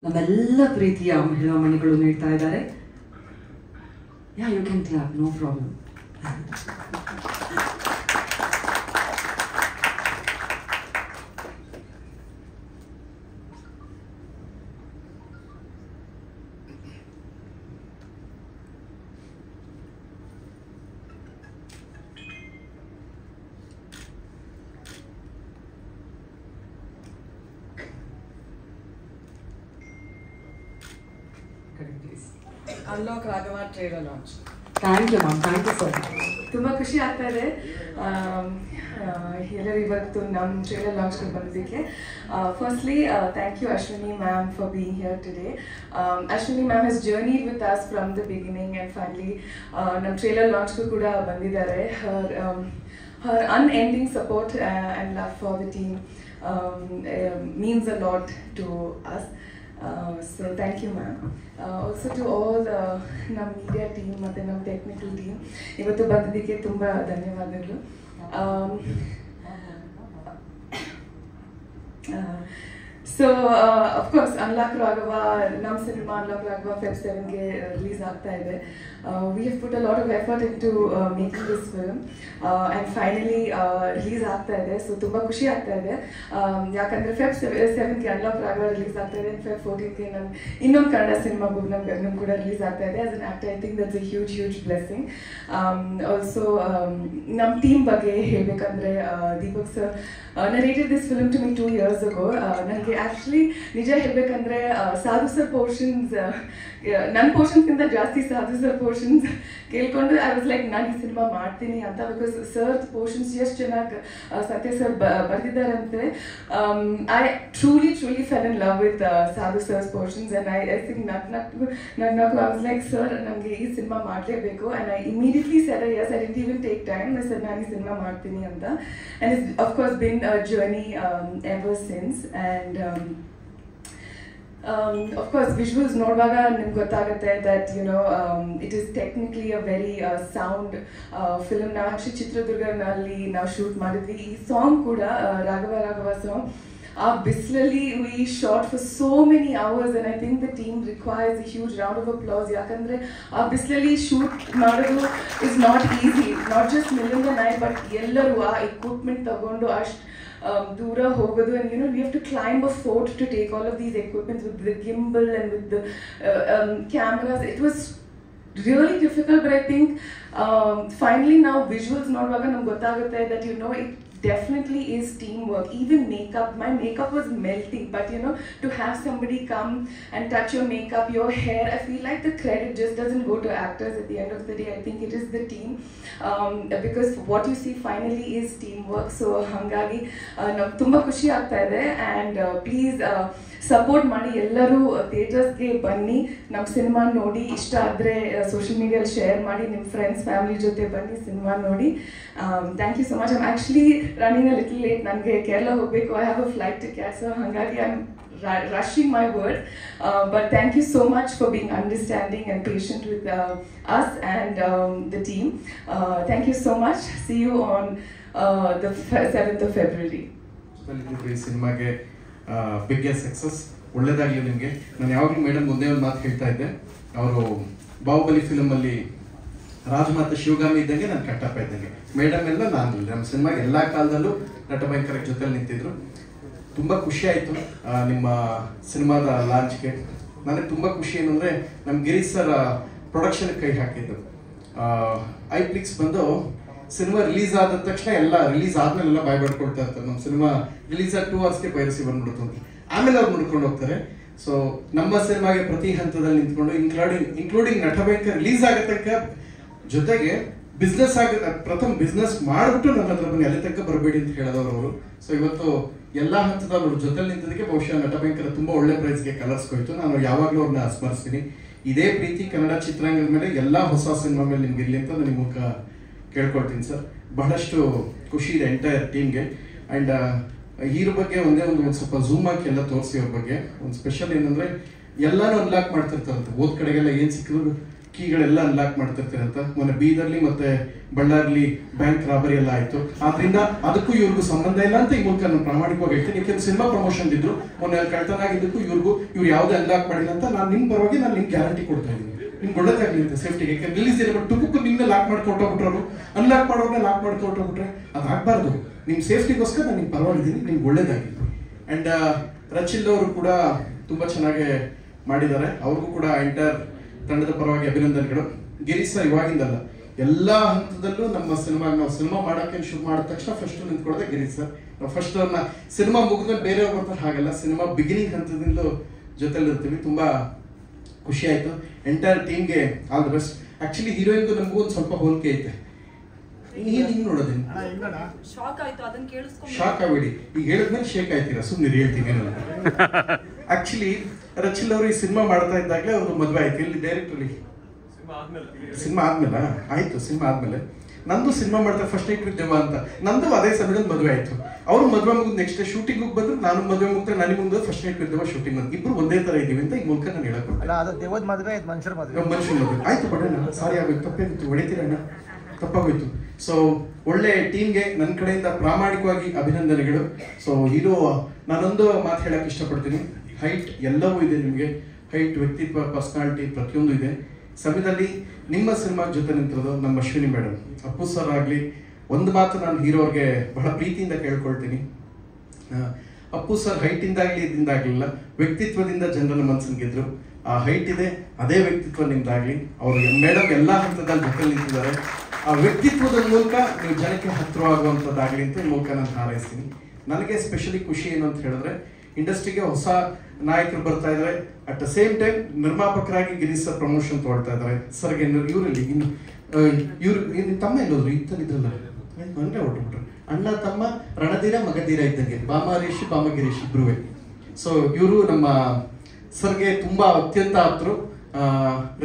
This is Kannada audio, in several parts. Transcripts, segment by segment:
ನಮ್ಮೆಲ್ಲ ಪ್ರೀತಿಯ ಮಹಿಳಾ ಮಣಿಗಳು ನೀಡ್ತಾ ಇದ್ದಾರೆ. Ya you can clap, no problem. Unlock Raghava trailer launch. Thank you ma'am, thank you sir. ತುಂಬ ಖುಷಿ ಆಗ್ತಾ ಇದೆ ಎಲ್ಲರೂ ಇವತ್ತು ನಮ್ಮ ಟ್ರೇಲರ್ ಲಾಂಚ್ಗೆ ಬಂದಿದ್ದಕ್ಕೆ. Firstly thank you Ashwini ma'am for being here today. Ashwini ma'am has journeyed with us from the beginning and finally ನಮ್ಮ ಟ್ರೇಲರ್ ಲಾಂಚ್ಗೂ ಕೂಡ ಬಂದಿದ್ದಾರೆ. her unending support and love for the team means a lot to us. So thank you ma'am. Also to all ನಮ್ಮ media team ಮತ್ತು ನಮ್ಮ technical team ಇವತ್ತು ಬಂದಿದ್ದಕ್ಕೆ ತುಂಬ ಧನ್ಯವಾದಗಳು. So of course Unlock Raghava, ನಮ್ಮ ಸಿನಿಮಾ Unlock Raghava Feb 7ಗೆ ರಿಲೀಸ್ ಆಗ್ತಾ ಇದೆ. We have put a lot of effort into making this film and finally release ಆಗ್ತಾ ಇದೆ. ಸೊ ತುಂಬ ಖುಷಿ ಆಗ್ತಾ ಇದೆ ಯಾಕಂದರೆ Feb 7ಗೆ Unlock Raghava ರಿಲೀಸ್ ಆಗ್ತಾ ಇದೆ. Feb 14ಗೆ ನಾನು ಇನ್ನೊಂದು ಕನ್ನಡ ಸಿನಿಮಾ Bhuvanam Gaganam ಕೂಡ ರಿಲೀಸ್ ಆಗ್ತಾ ಇದೆ. As an actor I think that's A huge blessing. Also ನಮ್ಮ ಟೀಮ್ ಬಗ್ಗೆ ಹೇಳಬೇಕಂದ್ರೆ Deepak sir narrated this film to me 2 years ago. ನನಗೆ ಆ್ಯಕ್ಚುಲಿ ನಿಜ ಹೇಳಬೇಕಂದ್ರೆ ಸಾಧು ಸರ್ ಪೋರ್ಷನ್ಸ್ ನನ್ನ ಪೋರ್ಷನ್ಸ್ಗಿಂತ ಜಾಸ್ತಿ ಸಾಧು ಸರ್ ಪೋರ್ಷನ್ಸ್ ಕೇಳ್ಕೊಂಡು ಐ ವಾಸ್ ಲೈಕ್ ನಾನು ಈ ಸಿನಿಮಾ ಮಾಡ್ತೀನಿ ಅಂತ. ಬಿಕಾಸ್ ಸರ್ ಪೋರ್ಷನ್ಸ್ ಎಷ್ಟು ಚೆನ್ನಾಗಿ ಸತ್ಯ ಸರ್ ಬರೆದಿದ್ದಾರಂತೆ. I truly fell in love with Sadhu sir's portions and I think ನಾನು ಐ ವಾಸ್ ಲೈಕ್ ಸರ್ ನನಗೆ ಈ ಸಿನಿಮಾ ಮಾಡಲೇಬೇಕು and I immediately said yes. I didn't even take time sir ನಾನು ಈ ಸಿನಿಮಾ ಮಾಡ್ತೀನಿ ಅಂತ. And it's of course been a journey ever since. And of course visuals noduvaga nimge gottagutte that you know it is technically a very sound film. Now actually Chitradurga nalli now shoot madidvi ee song kuda Raghava song. Bislali we shot for so many hours and I think the team requires a huge round of applause. Yakandre bislali shoot madodu is not easy. Not just Milinda and I but ellaru equipment tagondu ದೂರ ಹೋಗೋದು. and you know we have to climb a fort to take all of these equipments with the gimbal and with the cameras. It was really difficult but I think finally now visuals noduvaga namge gottagutte that you know it definitely is teamwork. Even makeup, my makeup was melting but you know to have somebody come and touch your makeup, your hair, I feel like the credit just doesn't go to actors at the end of the day. I think it is the team because what you see finally is teamwork. So hangagi nam tumba khushi aagta ide and please support ಮಾಡಿ ಎಲ್ಲರೂ ಥಿಯೇಟರ್ಸ್ಗೆ ಬನ್ನಿ, ನಮ್ಮ ಸಿನಿಮಾ ನೋಡಿ, ಇಷ್ಟ ಆದರೆ ಸೋಷಿಯಲ್ ಮೀಡಿಯಲ್ಲಿ ಶೇರ್ ಮಾಡಿ, ನಿಮ್ಮ ಫ್ರೆಂಡ್ಸ್ ಫ್ಯಾಮಿಲಿ ಜೊತೆ ಬನ್ನಿ ಸಿನಿಮಾ ನೋಡಿ. Thank you so much. I'm actually running a little late, ನನಗೆ ಕೇರಳ ಹೋಗಬೇಕು. I have a flight to catch, so ಹಾಗಾಗಿ I am rushing my word but thank you so much for being understanding and patient with us and the team. Thank you so much. See you on the 7th of February. ಸಿನಿಮಾಗೆ ಬಿಗ್ಗೆಸ್ಟ್ ಸಕ್ಸಸ್, ಒಳ್ಳೇದಾಗಲಿ ನಿಮಗೆ. ನಾನು ಯಾವಾಗಲೂ ಮೇಡಮ್ ಒಂದೇ ಒಂದು ಮಾತು ಹೇಳ್ತಾ ಇದ್ದೆ, ಅವರು ಬಾಹುಬಲಿ ಫಿಲಮಲ್ಲಿ ರಾಜಮಾತಾ ಶಿವಗಾಮಿ ಇದ್ದಂಗೆ ನಾನು ಕಟ್ಟಪ್ಪ ಇದ್ದಂಗೆ. ಮೇಡಮ್ ಎಲ್ಲ ನಾನು ನಮ್ಮ ಸಿನಿಮಾಗೆ ಎಲ್ಲ ಕಾಲದಲ್ಲೂ ನಟಭಯಂಕರ ಜೊತೆಲಿ ನಿಂತಿದ್ರು. ತುಂಬ ಖುಷಿ ಆಯಿತು ನಿಮ್ಮ ಸಿನಿಮಾದ ಲಾಂಚ್ಗೆ. ನನಗೆ ತುಂಬ ಖುಷಿ ಏನಂದರೆ ನಮ್ಮ ಗಿರೀಶ್ ಸರ್ ಪ್ರೊಡಕ್ಷನ್ಗೆ ಕೈ ಹಾಕಿದ್ದು. ಐಫ್ಲಿಕ್ಸ್ ಬಂದು ಸಿನಿಮಾ ರಿಲೀಸ್ ಆದ ತಕ್ಷಣ ಎಲ್ಲ ರಿಲೀಸ್ ಆದ್ಮೇಲೆಲ್ಲ ಬಾಯ್ ಬಡ್ಕೊಳ್ತಾ ಇರ್ತಾರೆ. ನಮ್ಮ ಸಿನಿಮಾ ರಿಲೀಸ್ ಆಗಿ 2 hours ಪೈರಸಿ ಬಂದ್ಬಿಡ್ತು ಅಂತ ಆಮೇಲೆ ಅವ್ರು ನೋಡ್ಕೊಂಡು ಹೋಗ್ತಾರೆ. ಸೊ ನಮ್ಮ ಸಿನಿಮಾಗೆ ಪ್ರತಿ ಹಂತದಲ್ಲಿ ನಿಂತ್ಕೊಂಡು ಇನ್ಕ್ಲೂಡಿಂಗ್ ನಟಭಯಂಕರ ರಿಲೀಸ್ ಆಗೋ ತನಕ ಜೊತೆಗೆ ಬಿಸ್ನೆಸ್ ಪ್ರಥಮ ಬಿಸ್ನೆಸ್ ಮಾಡಿಬಿಟ್ಟು ನನ್ನ ಹತ್ರ ಬನ್ನಿ, ಅಲ್ಲಿ ತನಕ ಬರಬೇಡಿ ಅಂತ ಹೇಳಿದವರು ಅವರು. ಸೊ ಇವತ್ತು ಎಲ್ಲ ಹಂತದವರು ಜೊತೆಲಿ ನಿಂತದಕ್ಕೆ ಬಹುಶಃ ನಟಭಯಂಕರ ತುಂಬ ಒಳ್ಳೆ ಪ್ರೈಸ್ಗೆ ಕಲರ್ಸ್ಕೊಯ್ತು. ನಾನು ಯಾವಾಗಲೂ ಅವ್ರನ್ನ ಸ್ಮರಿಸ್ತೀನಿ. ಇದೇ ಪ್ರೀತಿ ಕನ್ನಡ ಚಿತ್ರರಂಗದ ಮೇಲೆ ಎಲ್ಲ ಹೊಸ ಸಿನಿಮಾ ಮೇಲೆ ನಿಮ್ಗೆ ಇರಲಿ ಅಂತ ನಿಮ್ಮ ಮೂಲಕ ಕೇಳ್ಕೊಳ್ತೀನಿ ಸರ್. ಬಹಳಷ್ಟು ಖುಷಿ ಇದೆ ಎಂಟೈರ್ ಟೀಮ್ಗೆ. ಆ್ಯಂಡ್ ಹೀರೋ ಬಗ್ಗೆ ಒಂದು ಸ್ವಲ್ಪ ಝೂಮ್ ಹಾಕಿ ಎಲ್ಲ ತೋರಿಸಿ ಅವ್ರ ಬಗ್ಗೆ. ಒಂದು ಸ್ಪೆಷಲ್ ಏನಂದರೆ ಎಲ್ಲನೂ ಅನ್ಲಾಕ್ ಮಾಡ್ತಿರ್ತಾರಂತೆ. ಓದ್ ಕಡೆಗೆಲ್ಲ ಏನು ಸಿಕ್ಕಿದ್ರು ಕೀಗಳೆಲ್ಲ ಅನ್ಲಾಕ್ ಮಾಡ್ತಿರ್ತೀರ ಅಂತ. ಮೊನ್ನೆ ಬೀದರ್ಲಿ ಮತ್ತೆ ಬಳ್ಳಾರ್ಲಿ ಬ್ಯಾಂಕ್ ರಾಬರಿ ಎಲ್ಲ ಆಯ್ತು. ಆದ್ರಿಂದ ಅದಕ್ಕೂ ಇವ್ರಿಗೂ ಸಂಬಂಧ ಇಲ್ಲ ಅಂತ ಈ ಮೂಲಕ ನಾನು ಪ್ರಾಮಾಣಿಕವಾಗಿ ಹೇಳ್ತೀನಿ. ಯಾಕೆಂದ್ರೆ ಸಿನಿಮಾ ಪ್ರಮೋಷನ್ ಇದ್ರು ಮೊನ್ನೆ ಅಲ್ಲಿ ಕಳ್ತನ ಆಗಿದ್ದಕ್ಕೂ ಇವ್ರು ಯಾವುದೇ ಅನ್ಲಾಕ್ ಮಾಡಿಲ್ಲ ಅಂತ ನಾನು ನಿಮ್ ಪರವಾಗಿ ನಾನು ನಿಮ್ಗೆ ಗ್ಯಾರಂಟಿ ಕೊಡ್ತಾ ಇದ್ದೀನಿ. ನಿಮ್ಗೆ ಒಳ್ಳೇದಾಗ್ಲಿ ಅಂತ ಸೇಫ್ಟಿಗೆ. ಯಾಕೆ ರಿಲೀಸ್ ಇದೆ, but tuk ನಿಮ್ನೆ lock ಮಾಡ್ಕೊಟ್ಟೋಗ್ಬಿಟ್ರು, unlock ಮಾಡೋರ್ನ lock ಮಾಡ್ಕೊಟ್ಟೋಗ್ಬಿಟ್ರೆ ಅದಾಗಬಾರ್ದು. ನಿಮ್ಮ ಸೇಫ್ಟಿಗೋಸ್ಕರ ನಾನು ನಿಮ್ಗೆ ಪರವಾಗಿದ್ದೀನಿ, ನಿಮ್ಗೆ ಒಳ್ಳೇದಾಗಿ. ಅಂಡ್ ರಚಿಲ್ ಅವರು ಕೂಡ ತುಂಬಾ ಚೆನ್ನಾಗಿ ಮಾಡಿದ್ದಾರೆ. ಅವ್ರಿಗೂ ಕೂಡ ಎಂಟೈರ್ ತಂಡದ ಪರವಾಗಿ ಅಭಿನಂದನೆಗಳು. ಗಿರೀಶ್ ಸರ್ ಇವಾಗಿಂದಲ್ಲ, ಎಲ್ಲಾ ಹಂತದಲ್ಲೂ ನಮ್ಮ ನಾವು ಸಿನಿಮಾ ಮಾಡಕ್ಕೆ ಶುರು ಮಾಡಿದ ತಕ್ಷಣ ಫಸ್ಟ್ ನಿಂತ್ಕೊಳ್ಳೋದೆ ಗಿರೀಶ್ ಸರ್. ನಾವು ಫಸ್ಟ್ ಅವ್ರನ್ನ ಸಿನಿಮಾ ಮುಗಿದ್ಮೇಲೆ ಬೇರೆಯವ್ರು ಬರ್ತಾರೆ ಹಾಗಲ್ಲ, ಸಿನಿಮಾ ಬಿಗಿನಿಂಗ್ ಹಂತದಿಂದ ಜೊತೆಲಿ ಇರ್ತೀವಿ. ತುಂಬಾ ಖುಷಿ ಆಯ್ತು. ಎಂಟೈರ್ ಟೀಮ್ಗೆ ಆಲ್ ದಿ ಬೆಸ್ಟ್. ಆಕ್ಚುಲಿ ಹೀರೋಯಿನ್ಗೂ ನಮಗೂ ಒಂದು ಸ್ವಲ್ಪ ಹೋಲಿಕೆ ಐತೆ. ಹಿಂಗ್ ನೋಡೋದೇನು ಶಾಕ್ ಆಗ್ಬೇಡಿ, ಈಗ ಹೇಳಿದ್ಮೇಲೆ ಶೇಕ್ ಆಯ್ತೀರಾ, ಸುಮ್ಮನೆ ಹೇಳ್ತೀನಿ. ಆಕ್ಚುಲಿ ರಚಿಲ್ ಅವರು ಈ ಸಿನಿಮಾ ಮಾಡ್ತಾ ಇದ್ದಾಗಲೇ ಅವ್ರು ಮದುವೆ ಆಯ್ತು. ಇಲ್ಲಿ ಡೈರೆಕ್ಟ್ರಲ್ಲಿ ಸಿನಿಮಾ ಆದ್ಮೇಲೆ ಆಯ್ತು. ಸಿನಿಮಾ ಆದ್ಮೇಲೆ ನಂದು ಸಿನಿಮಾ ಮಾಡ್ತಾ ಫಸ್ಟ್ ನೈಟ್ ವಿತ್ ದೇವ ಅಂತ ನಂದು ಅದೇ ಸಮಯದಲ್ಲಿ ಮದುವೆ ಆಯ್ತು. ಅವ್ರು ಮದುವೆ ಮುಗಿದ್ ನೆಕ್ಸ್ಟ್ ಶೂಟಿಂಗ್ ಬಂದ್ರು, ನಾನು ಮದುವೆ ಮುಗ್ದೆ ನನಗೆ ಮುಂದೆ ಫಸ್ಟ್ ನೈಟ್ ವಿತ್ ದೇವ ಶೂಟಿಂಗ್ ಅಂತ ಇಬ್ರು ಒಂದೇ ತರ ಇದೀವಿ ಅಂತ ಈ ಮೂಲಕ ನಾನು ಹೇಳಕ್ ಮನುಷ್ಯರ ಮದುವೆ ಆಯ್ತು. ಬಡಣ್ಣ ಸಾರಿ ಆಗೋಯ್ತು, ತಪ್ಪಾಗಿತ್ತು, ಹೊಡಿತೀರಣ್ಣ, ತಪ್ಪಾಗೋಯ್ತು. ಸೊ ಒಳ್ಳೆ ಟೀಮ್ಗೆ ನನ್ನ ಕಡೆಯಿಂದ ಪ್ರಾಮಾಣಿಕವಾಗಿ ಅಭಿನಂದನೆಗಳು. ಸೊ ಇದು ನಾನೊಂದು ಮಾತು ಹೇಳಕ್ ಇಷ್ಟಪಡ್ತೀನಿ. ಹೈಟ್ ಎಲ್ಲವೂ ಇದೆ ನಿಮಗೆ, ಹೈಟ್, ವ್ಯಕ್ತಿತ್ವ, ಪರ್ಸನಾಲಿಟಿ ಪ್ರತಿಯೊಂದು ಇದೆ. ಸಮಯದಲ್ಲಿ ನಿಮ್ಮ ಸಿನಿಮಾ ಜೊತೆ ನಿಂತಿರೋದು ನಮ್ಮ ಅಶ್ವಿನಿ ಮೇಡಮ್, ಅಪ್ಪು ಸರ್ ಆಗಲಿ. ಒಂದು ಮಾತು ನಾನು ಹೀರೋರ್ಗೆ ಬಹಳ ಪ್ರೀತಿಯಿಂದ ಕೇಳ್ಕೊಳ್ತೀನಿ. ಅಪ್ಪು ಸರ್ ಹೈಟಿಂದಾಗಲಿ ಇದಿಂದಾಗಲಿಲ್ಲ, ವ್ಯಕ್ತಿತ್ವದಿಂದ ಜನರನ್ನ ಮನಸ್ಸನ್ನು ಗೆದ್ರು. ಆ ಹೈಟ್ ಇದೆ, ಅದೇ ವ್ಯಕ್ತಿತ್ವ ನಿಮ್ದಾಗ್ಲಿ. ಅವರು ಮೇಡಮ್ ಎಲ್ಲ ಹಂತದಲ್ಲಿ ಜೊತೆ ನಿಂತಿದ್ದಾರೆ. ಆ ವ್ಯಕ್ತಿತ್ವದ ಮೂಲಕ ನೀವು ಜನಕ್ಕೆ ಹತ್ತಿರವಾಗುವಂಥದ್ದಾಗಲಿ ಅಂತ ಈ ಮೂಲಕ ನಾನು ಹಾರೈಸ್ತೀನಿ. ನನಗೆ ಸ್ಪೆಷಲಿ ಖುಷಿ ಏನು ಅಂತ ಹೇಳಿದ್ರೆ, ಇಂಡಸ್ಟ್ರಿಗೆ ಹೊಸ ನಾಯಕರು ಬರ್ತಾ ಇದ್ದಾರೆ. ಅಟ್ ದ ಸೇಮ್ ಟೈಮ್ ನಿರ್ಮಾಪಕರಾಗಿ ಗಿರೀಶ್ ಸರ್ ಪ್ರಮೋಷನ್ ತಗೊಳ್ತಾ ಇದ್ದಾರೆ. ಸರ್ಗೆ ಇವರಲ್ಲಿ ಇನ್ನು ಇವ್ರು ತಮ್ಮ ಎಲ್ಲೋದ್ರು ಇದ್ರಲ್ಲ ಅಂದ್ರೆ ಹೊರಟುಬಿಟ್ರು. ಅಣ್ಣ ತಮ್ಮ ರಣಧೀರ ಮಗಧೀರ ಇದ್ದಂಗೆ, ಬಾಮಹರೀಶ್ ಬಾಮಗಿರೀಶ್ ಇಬ್ರುವೆ. ಸೊ ಇವರು ನಮ್ಮ ಸರ್ಗೆ ತುಂಬಾ ಅತ್ಯಂತ ಆಪ್ತರು,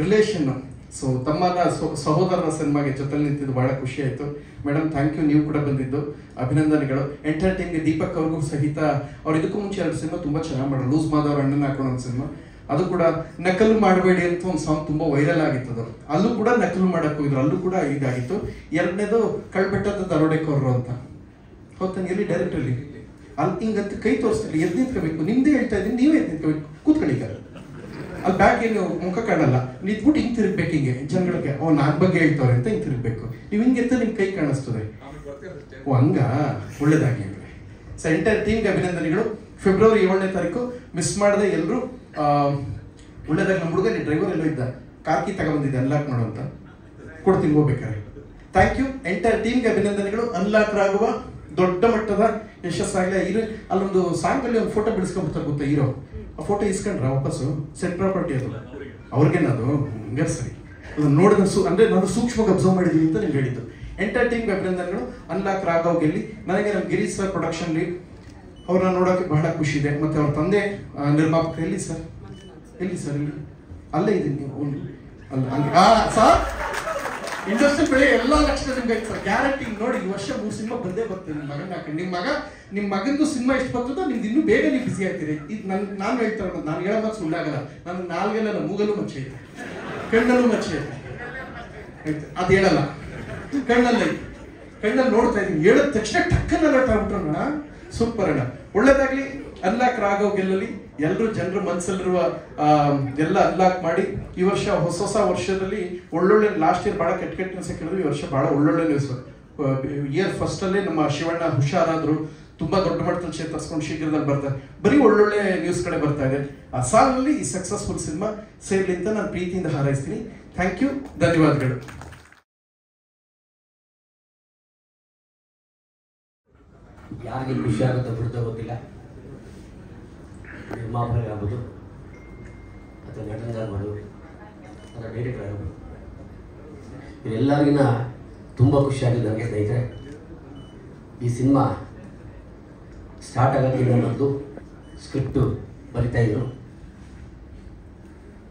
ರಿಲೇಷನ್. ಸೊ ತಮ್ಮನ ಸಹೋದರನ ಸಿನಿಮಾಗೆ ಜೊತೆಲಿ ನಿಂತಿದ್ದು ಬಹಳ ಖುಷಿ ಆಯ್ತು. ಮೇಡಮ್ ಥ್ಯಾಂಕ್ ಯು, ನೀವು ಕೂಡ ಬಂದಿದ್ದು ಅಭಿನಂದನೆಗಳು. ಎಂಟೈರ್ ಟೀಮ್ಗೆ, ದೀಪಕ್ ಅವ್ರಿಗೂ ಸಹಿತ. ಅವ್ರು ಇದಕ್ಕೂ ಮುಂಚೆ 2 ಸಿನಿಮಾ ತುಂಬಾ ಚೆನ್ನಾಗಿ ಮಾಡೋರು. ಲೂಸ್ ಮಾದವ್ರ ಅಣ್ಣನ ಹಾಕೊಂಡು ಒಂದು ಸಿನಿಮಾ, ಅದು ಕೂಡ ನಕಲು ಮಾಡಬೇಡಿ ಅಂತ ಒಂದು ಸಾಂಗ್ ತುಂಬಾ ವೈರಲ್ ಆಗಿತ್ತು. ಅಲ್ಲೂ ಕೂಡ ನಕಲು ಮಾಡಕ್ ಹೋಗಿದ್ರು, ಅಲ್ಲೂ ಕೂಡ ಇದಾಗಿತ್ತು. ಎರಡನೇದು ಕಳ್ಬೆಟ್ಟದ ದರೋಡೆಕೋರರು ಅಂತ ಹೌದಂಗೆ, ಎಲ್ಲಿ ಡೈರೆಕ್ಟರ್ಲಿ ಅಲ್ಲಿ ಹಿಂಗಂತ ಕೈ ತೋರಿಸ್ತಿರ್ಲಿ, ಎದ್ದು ನಿಂತ್ಕೋಬೇಕು. ನಿಮ್ದೇ ಹೇಳ್ತಾ ಇದ್ದೀನಿ, ನೀವೇ ಎದ್ದು ನಿಂತ್ಕೋಬೇಕು, ಕೂತ್ಕೊಳ್ಳಿ. ಅಲ್ಲಿ ಬ್ಯಾಕ್ ಏನು ಮುಖ ಕಾಣಲ್ಲ, ನಿಂತ್ಬಿಟ್ಟು ಹಿಂಗೆ ತಿರುಗ್ಬೇಕು. ಹಿಂಗೆ ಜನಗಳಿಗೆ ನನ್ನ ಬಗ್ಗೆ ಹೇಳ್ತವ್ರೆ ಅಂತ ಹಿಂಗೆ ತಿರುಗ್ಬೇಕು. ನೀವು ಹಿಂಗೆ ಎತ್ತ ನಿಮ್ ಕೈ ಕಾಣಿಸ್ತದೆ. ಓ ಹಂಗ, ಒಳ್ಳೇದಾಗಿ. ಸೊ ಎಂಟೈರ್ ಟೀಮ್ಗೆ ಅಭಿನಂದನೆಗಳು. ಫೆಬ್ರವರಿ 7ನೇ ತಾರೀಕು ಮಿಸ್ ಮಾಡದೆ ಎಲ್ಲರೂ ಒಳ್ಳೇದಾಗಿ. ನಮ್ಮ ಹುಡುಗ ಡ್ರೈವರ್ ಎಲ್ಲೋ ಇದ್ದ, ಕಾರ್ಕಿ ತಗೊಂಡಿದ್ದೆ ಅನ್ಲಾಕ್ ಮಾಡೋ ಅಂತ, ಕೊಡ್ತೀನಿ ಹೋಗ್ಬೇಕಾರೆ. Thank you. ಎಂಟೈರ್ ಟೀಮ್ಗೆ ಅಭಿನಂದನೆಗಳು. ಅನ್ಲಾಕ್ ಆಗುವ ದೊಡ್ಡ ಮಟ್ಟದ ಯಶಸ್ಸಾಗಲಿ. ಅಲ್ಲೊಂದು ಸಾಂಗ್ ಅಲ್ಲಿ ಒಂದು ಫೋಟೋ ಬಿಡಿಸ್ಕೊಂಡ್ಬಿಡ್ತಾರೆ ಗೊತ್ತಾ ಹೀರೋ, ಆ ಫೋಟೋ ಇಸ್ಕೊಂಡ್ರ ವಾಪಸ್ಸು ಸೆಟ್ ಪ್ರಾಪರ್ಟಿ ಅದು ಅವ್ರಿಗೇನದು ಹಂಗೆ ಸರಿ. ನೋಡಿದ ಅಂದ್ರೆ ನಾನು ಸೂಕ್ಷ್ಮವಾಗಿ ಅಬ್ಸರ್ವ್ ಮಾಡಿದೀನಿ ಅಂತ ನಿಮ್ಗೆ ಹೇಳಿದ್ದು. ಎಂಟೈರ್ ಟೀಮ್ಗೆ ಅಭಿನಂದನೆಗಳು. ಅನ್ಲಾಕ್ ರಾಘವ್ ಗೆಲ್ಲಿ. ನನಗೆ ನಮ್ಮ ಗಿರೀಶ್ ಸರ್ ಪ್ರೊಡಕ್ಷನ್ ಲೀಡ್, ಅವ್ರನ್ನ ನೋಡೋಕೆ ಬಹಳ ಖುಷಿ ಇದೆ. ಮತ್ತೆ ಅವ್ರ ತಂದೆ ನಿರ್ಮಾಪಕ. ಎಲ್ಲಿ ಸರ್? ಎಲ್ಲಿ ಸರ್? ಇಲ್ಲಿ ಅಲ್ಲೇ ಇದ್ದೀನಿ ನೀವು ಅಲ್ಲ ಸರ್. ಇಂಡಸ್ಟ್ರಿ ಬೆಳೆ ಎಲ್ಲಾ ಲಕ್ಷಣ ನಿಮ್ಗೆ ಆಯ್ತು ಸರ್, ಗ್ಯಾರಂಟಿ. ನೋಡಿ ಈ ವರ್ಷ 3 ಸಿನಿಮಾ ಬಂದೇ ಬರ್ತದೆ. ನಿಮ್ಮ ಮಗನ ಹಾಕೊಂಡು ನಿಮ್ಮ ಮಗಂದು ಸಿನಿಮಾ ಎಷ್ಟು ಬರ್ತದೋ ನಿಮ್ದು ಇನ್ನೂ ಬೇಗ ನೀವು ಬಿಸಿ ಆಗ್ತೀರಿ. ಇದು ನಾನು ಹೇಳ್ತಾ ಇರೋದು, ನಾನು ಹೇಳೋ ಮಾತು ಸುಳ್ಳಾಗಲ್ಲ. ನನ್ನ ನಾಲ್ಗೆಲ್ಲ ಮೂಗಲ್ಲೂ ಮಚ್ಚೆ ಐತೆ, ಕಣ್ಣಲ್ಲೂ ಮಚ್ಚೆ ಐತೆ, ಅದು ಹೇಳಲ್ಲ. ಕಣ್ಣಲ್ಲಿ ನೋಡ್ತಾ ಇದ್ದೀನಿ, ಹೇಳಿದ ತಕ್ಷಣ ಟಕ್ಕನ್ನ ಅಲರ್ಟ್ ಆಗ್ಬಿಟ್ರಣ್ಣ. ಸೂಪರ್ ಅಣ್ಣ, ಒಳ್ಳೇದಾಗ್ಲಿ. ಅನ್ಲಾಕ್ ರಾಘವ್ ಗೆಲ್ಲಲಿ. ಎಲ್ಲರೂ ಜನರ ಮನಸ್ಸಲ್ಲಿರುವ ಎಲ್ಲ ಅನ್ಲಾಕ್ ಮಾಡಿ ಈ ವರ್ಷ ಹೊಸ ವರ್ಷದಲ್ಲಿ ಒಳ್ಳೊಳ್ಳೆ. ಲಾಸ್ಟ್ ಇಯರ್ ಬಹಳ ಕೆಟ್ಟ ನ್ಯೂಸ್ ಕೇಳಿದ್ರು, ಈ ವರ್ಷ ಬಹಳ ಒಳ್ಳೊಳ್ಳೆ ನ್ಯೂಸ್. ಇಯರ್ ಫಸ್ಟ್ ಅಲ್ಲೇ ನಮ್ಮ ಶಿವಣ್ಣ ಹುಷಾರಾದ್ರು, ತುಂಬಾ ದೊಡ್ಡ ಮಟ್ಟದಲ್ಲಿ ಚೇತರಿಸ್ಕೊಂಡು ಶೀಘ್ರದಲ್ಲಿ ಬರ್ತಾರೆ. ಬರೀ ಒಳ್ಳೊಳ್ಳೆ ನ್ಯೂಸ್ ಕಡೆ ಬರ್ತಾ ಇದೆ. ಆ ಸಾಲಿನಲ್ಲಿ ಈ ಸಕ್ಸಸ್ಫುಲ್ ಸಿನಿಮಾ ಸೇರ್ಲಿ ಅಂತ ನಾನು ಪ್ರೀತಿಯಿಂದ ಹಾರೈಸ್ತೀನಿ. ಥ್ಯಾಂಕ್ ಯು, ಧನ್ಯವಾದಗಳು. ಯಾರಿಗೆ ಖುಷಿ ಆಗುತ್ತೋ ಬಿಡುತ್ತೋ ಗೊತ್ತಿಲ್ಲ, ನಿರ್ಮಾಪಕ ಆಗ್ಬೋದು ಅಥವಾ ನಟನಾಗ್ಬೋದು ಅಥವಾ ಡೈರೆಕ್ಟರ್ ಆಗ್ಬೋದು. ಇವರೆಲ್ಲರಿಗಿನ ತುಂಬ ಖುಷಿಯಾಗಿದೆ ನನಗೆ ಸ್ನೇಹಿತರೆ. ಈ ಸಿನಿಮಾ ಸ್ಟಾರ್ಟ್ ಆಗೋಕ್ಕಿಂತ ಮೊದಲು ಸ್ಕ್ರಿಪ್ಟು ಬರಿತಾಯಿದ್ರು.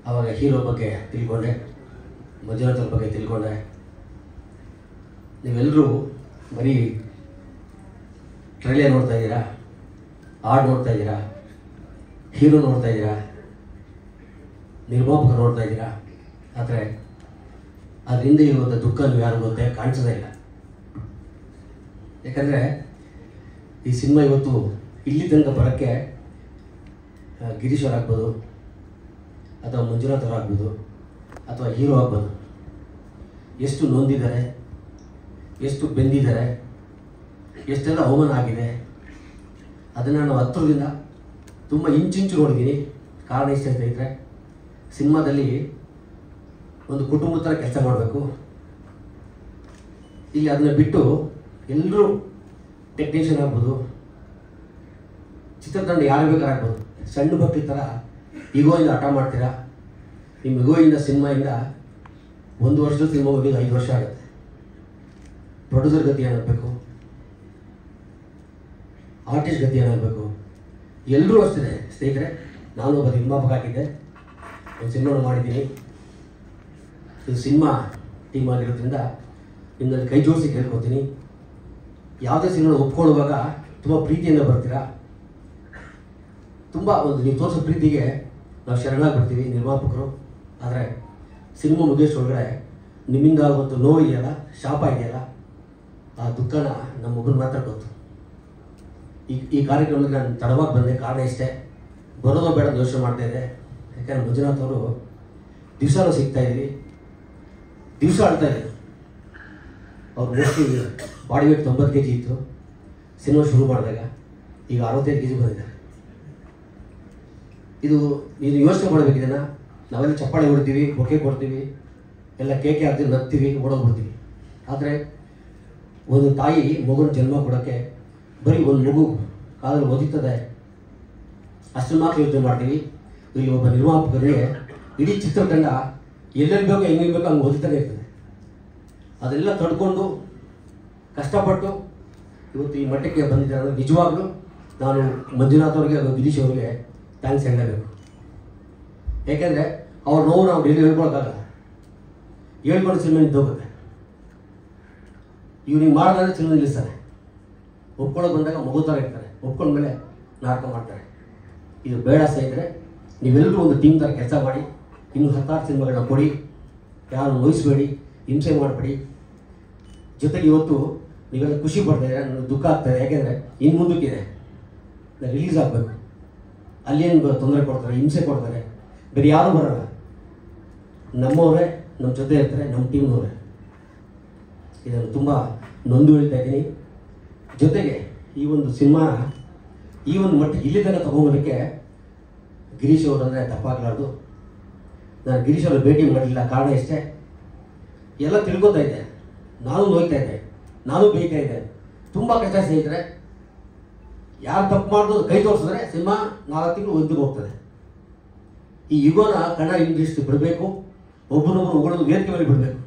ಆವಾಗ ಹೀರೋ ಬಗ್ಗೆ ತಿಳ್ಕೊಂಡೆ, ಮಂಜುನಾಥ್ ಬಗ್ಗೆ ತಿಳ್ಕೊಂಡೆ. ನೀವೆಲ್ಲರೂ ಬರೀ ಟ್ರೈಲರ್ ನೋಡ್ತಾ ಇದ್ದೀರಾ, ಹಾಡು ನೋಡ್ತಾ ಇದ್ದೀರಾ, ಹೀರೋ ನೋಡ್ತಾ ಇದ್ದೀರಾ, ನಿರ್ಮಾಪಕ ನೋಡ್ತಾ ಇದ್ದೀರಾ. ಆದರೆ ಅದರಿಂದ ಇರುವಂಥ ದುಃಖ ನೀವು ಯಾರು ಗೊತ್ತೇ ಕಾಣಿಸೋದೇ ಇಲ್ಲ. ಯಾಕಂದರೆ ಈ ಸಿನಿಮಾ ಇವತ್ತು ಇಲ್ಲಿ ತನಕ ಬರೋಕ್ಕೆ ಗಿರೀಶ್ ಅವ್ರು ಆಗ್ಬೋದು, ಅಥವಾ ಮಂಜುನಾಥ್ ಅವ್ರು ಆಗ್ಬೋದು, ಅಥವಾ ಹೀರೋ ಆಗ್ಬೋದು, ಎಷ್ಟು ನೊಂದಿದ್ದಾರೆ, ಎಷ್ಟು ಬೆಂದಿದ್ದಾರೆ, ಎಷ್ಟೆಲ್ಲ ಅವಮಾನ ಆಗಿದೆ, ಅದನ್ನು ನಾವು ಹತ್ತಿರದಿಂದ ತುಂಬ ಇಂಚಿಂಚು ನೋಡಿದ್ದೀನಿ. ಕಾರಣ ಇಷ್ಟ ಸ್ನೇಹಿತರೆ, ಸಿನಿಮಾದಲ್ಲಿ ಒಂದು ಕುಟುಂಬದ ಥರ ಕೆಲಸ ಮಾಡಬೇಕು. ಇಲ್ಲಿ ಅದನ್ನ ಬಿಟ್ಟು ಎಲ್ಲರೂ ಟೆಕ್ನಿಷಿಯನ್ ಆಗ್ಬೋದು, ಚಿತ್ರತಂಡ ಯಾರು ಬೇಕಾದ್ರೂ ಆಗ್ಬೋದು, ಸಣ್ಣ ಮಕ್ಕಳ ಥರ ಈಗೋಯಿಂದ ಆಟ ಮಾಡ್ತೀರಾ. ನಿಮ್ಮ ಈಗೋಯಿಂದ ಸಿನಿಮಾಯಿಂದ 1 ವರ್ಷದ ಸಿನಿಮಾ ಹೋಗಿದ್ದು 5 ವರ್ಷ ಆಗುತ್ತೆ. ಪ್ರೊಡ್ಯೂಸರ್ ಗತಿ ಏನಾಗಬೇಕು, ಆರ್ಟಿಸ್ಟ್ ಗತಿ ಏನಾಗಬೇಕು, ಎಲ್ಲರೂ ಅಷ್ಟೇ ಸ್ನೇಹಿತರೆ. ನಾನು ಒಬ್ಬ ನಿರ್ಮಾಪಕ ಆಗಿದ್ದೆ, ಒಂದು ಸಿನಿಮಾ ಮಾಡಿದ್ದೀನಿ. ಇದು ಸಿನಿಮಾ ಟೀಮ್ ಆಗಿರೋದ್ರಿಂದ ನಿಮ್ಮಲ್ಲಿ ಕೈ ಜೋಡಿಸಿ ಕೇಳ್ಕೊತೀನಿ, ಯಾವುದೇ ಸಿನಿಮಾ ಒಪ್ಕೊಳ್ಳುವಾಗ ತುಂಬ ಪ್ರೀತಿಯಿಂದ ಬರ್ತೀರಾ. ತುಂಬ ಒಂದು ನೀವು ತೋರಿಸೋ ಪ್ರೀತಿಗೆ ನಾವು ಶರಣಾಗ್ಬಿಡ್ತೀವಿ ನಿರ್ಮಾಪಕರು. ಆದರೆ ಸಿನಿಮಾ ಮುಗಿಯೋಷ್ಟೊಳಗಡೆ ನಿಮ್ಮಿಂದ ಒಂದು ನೋವು ಇದೆಯಲ್ಲ, ಶಾಪ ಇದೆಯಲ್ಲ, ಆ ದುಃಖನ ನಮ್ಮೊಬ್ಬರು ಮಾತ್ರ ಗೊತ್ತು. ಈ ಕಾರ್ಯಕ್ರಮಕ್ಕೆ ನಾನು ತಡವಾಗಿ ಬಂದೆ. ಕಾರಣ ಇಷ್ಟೇ, ಬರೋದೋ ಬೇಡ ಯೋಚನೆ ಮಾಡ್ತಾಯಿದ್ದೆ. ಯಾಕಂದರೆ ಮಂಜುನಾಥ್ ಅವರು ದಿವಸನೂ ಸಿಗ್ತಾಯಿದ್ವಿ, ದಿವಸ ಆಡ್ತಾಯಿದ್ರು. ಅವ್ರು ಮೋಸ್ಟ್ಲಿ ಬಾಡಿ ವೇಟ್ 90 kg ಇತ್ತು ಸಿನಿಮಾ ಶುರು ಮಾಡಿದಾಗ. ಈಗ 65 kg ಬಂದಿದ್ದಾರೆ. ಇದು ಯೋಚನೆ ಮಾಡಬೇಕಿದೆನಾ. ನಾವೆಲ್ಲ ಚಪ್ಪಾಳೆ ಹೊಡ್ತೀವಿ, ಬೊಕ್ಕೆ ಕೊಡ್ತೀವಿ, ಎಲ್ಲ ಕೇಕೆ ಹಾಕ್ತೀವಿ, ನಗ್ತೀವಿ, ಓಡೋಗ್ಬಿಡ್ತೀವಿ. ಆದರೆ ಒಂದು ತಾಯಿ ಮಗುನ ಜನ್ಮ ಕೊಡೋಕ್ಕೆ ಬರೀ ಒಂದು ಮಗು ಕಾಲಲ್ಲಿ ಓದಿರ್ತದೆ ಅಷ್ಟು ಮಾತ್ರ ಯೋಚನೆ ಮಾಡ್ತೀವಿ. ಇಲ್ಲಿ ಒಬ್ಬ ನಿರ್ಮಾಪಕರಿಗೆ ಇಡೀ ಚಿತ್ರತಂಡ ಎಲ್ಲೆಲ್ಲಿ ಬೇಕೋ ಹೆಂಗೆ ಬೇಕೋ ಹಂಗೆ ಓದಿತಾನೆ ಇರ್ತದೆ. ಅದೆಲ್ಲ ತಡ್ಕೊಂಡು ಕಷ್ಟಪಟ್ಟು ಇವತ್ತು ಈ ಮಟ್ಟಕ್ಕೆ ಬಂದಿದ್ದಾರೆ ಅಂದರೆ ನಿಜವಾಗ್ಲೂ ನಾನು ಮಂಜುನಾಥ್ ಅವ್ರಿಗೆ, ಗಿರೀಶ್ ಅವ್ರಿಗೆ ಥ್ಯಾಂಕ್ಸ್ ಹೇಳಬೇಕು. ಯಾಕೆಂದರೆ ಅವ್ರ ನೋವು ನಾವು ಡೈಲಿ ಹೇಳ್ಕೊಳಕ್ಕಾಗಲ್ಲ. ಹೇಳ್ಕೊಂಡು ಸಿನಿಮಾ ನಿಂತೋಗುತ್ತೆ. ಇವ್ನಿಗೆ ಮಾಡಿದ್ರೆ ಸಿನಿಮಾ ನಿಲ್ಲಿಸ್ತಾರೆ. ಒಪ್ಕೊಳ್ಳೋಕೆ ಬಂದಾಗ ಮಗು ಥರ ಇರ್ತಾರೆ, ಒಪ್ಕೊಂಡ್ಮೇಲೆ ನಾಟಕ ಮಾಡ್ತಾರೆ. ಇದು ಬೇಡ ಸ್ನೇಹಿತರೆ. ನೀವೆಲ್ಲರೂ ಒಂದು ಟೀಮ್ ಥರ ಕೆಲಸ ಮಾಡಿ, ಇನ್ನೂ 10 ಸಿನಿಮಾಗಳನ್ನ ಕೊಡಿ, ಯಾರು ನೋಯಿಸಬೇಡಿ, ಹಿಂಸೆ ಮಾಡಬೇಡಿ. ಜೊತೆಗೆ ಇವತ್ತು ನೀವೆಲ್ಲ ಖುಷಿ ಪಡ್ತಾಯಿದ್ರೆ ನನಗೆ ದುಃಖ ಆಗ್ತಾಯಿದೆ. ಯಾಕೆಂದರೆ ಇನ್ನು ಮುಂದಕ್ಕಿದೆ, ರಿಲೀಸ್ ಆಗಬೇಕು. ಅಲ್ಲೇನು ತೊಂದರೆ ಕೊಡ್ತಾರೆ, ಹಿಂಸೆ ಕೊಡ್ತಾರೆ, ಬೇರೆ ಯಾರೂ ಬರೋಲ್ಲ. ನಮ್ಮವರೇ ನಮ್ಮ ಜೊತೆ ಇರ್ತಾರೆ, ನಮ್ಮ ಟೀಮ್ನವರೇ. ಇದನ್ನು ತುಂಬ ನೊಂದು ಹೇಳ್ತಾ ಇದ್ದೀನಿ. ಜೊತೆಗೆ ಈ ಒಂದು ಸಿನಿಮಾ ಈ ಒಂದು ಮಟ್ಟಿಗೆ ಇಲ್ಲಿ ತನಕ ತೊಗೊಂಬರೋಕ್ಕೆ ಗಿರೀಶ್ ಅವರು ಅಂದರೆ ತಪ್ಪಾಗಲಾರ್ದು. ನಾನು ಗಿರೀಶ್ ಅವರು ಭೇಟಿ ಮಾಡಲಿಲ್ಲ. ಕಾರಣ ಇಷ್ಟೇ, ಎಲ್ಲ ತಿಳ್ಕೊತಾ ಇದ್ದೆ, ನಾನು ನೋಯ್ತಾ ಇದ್ದೆ, ನಾನು ಬೇಯ್ತಾ ಇದ್ದೆ. ತುಂಬ ಕಷ್ಟ ಸ್ನೇಹಿತರೆ. ಯಾರು ತಪ್ಪು ಮಾಡಿದ್ರು ಕೈ ತೋರಿಸಿದ್ರೆ ಸಿನಿಮಾ 4 ತಿಂಗಳು ಒದ್ದು ಹೋಗ್ತದೆ. ಈ ಯುಗೋನ ಕನ್ನಡ ಇಂಡಸ್ಟ್ರಿ ಬಿಡಬೇಕು, ಒಬ್ಬರೊಬ್ಬರು ಹೊಗಳೋದು ವೇದಿಕೆ ಮೇಲೆ ಬಿಡಬೇಕು.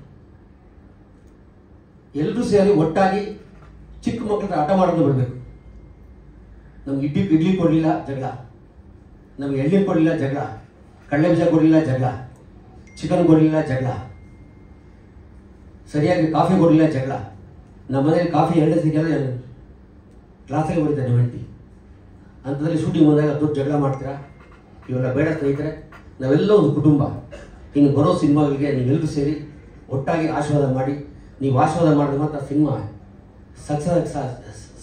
ಎಲ್ಲರೂ ಸೇರಿ ಒಟ್ಟಾಗಿ ಚಿಕ್ಕ ಮಕ್ಕಳ ಆಟ ಮಾಡೋದು ಬಿಡಬೇಕು. ನಮ್ಗೆ ಇಡ್ಲಿ ಕೊಡಲಿಲ್ಲ ಜಗಳ, ನಮ್ಗೆ ಎಳ್ನೀರು ಕೊಡಲಿಲ್ಲ ಜಗಳ, ಕಡಲೆ ಬೀಜ ಕೊಡಲಿಲ್ಲ ಜಗಳ, ಚಿಕನ್ ಕೊಡಲಿಲ್ಲ ಜಗಳ, ಸರಿಯಾಗಿ ಕಾಫಿ ಕೊಡಲಿಲ್ಲ ಜಗಳ. ನಮ್ಮ ಮನೇಲಿ ಕಾಫಿ 2 ಸಿಗಲ್ಲ, ಕ್ಲಾಸಲ್ಲಿ ಹೊಡಿತಾರೆ ನಿಮ್ಮ ಹೆಂಡತಿ. ಅಂಥದ್ರಲ್ಲಿ ಶೂಟಿಂಗ್ ಬಂದಾಗ ದೊಡ್ಡ ಜಗಳ ಮಾಡ್ತೀರಾ. ಇವೆಲ್ಲ ಬೇಡ ಸ್ನೇಹಿತರೆ. ನಾವೆಲ್ಲ ಒಂದು ಕುಟುಂಬ. ಇನ್ನು ಬರೋ ಸಿನಿಮಾಗಳಿಗೆ ನೀವೆಲ್ಲರೂ ಸೇರಿ ಒಟ್ಟಾಗಿ ಆಶೀರ್ವಾದ ಮಾಡಿ. ನೀವು ಆಶೀರ್ವಾದ ಮಾಡಿದ್ರೆ ಮಾತ್ರ ಸಿನಿಮಾ ಸಕ್ಸಸ್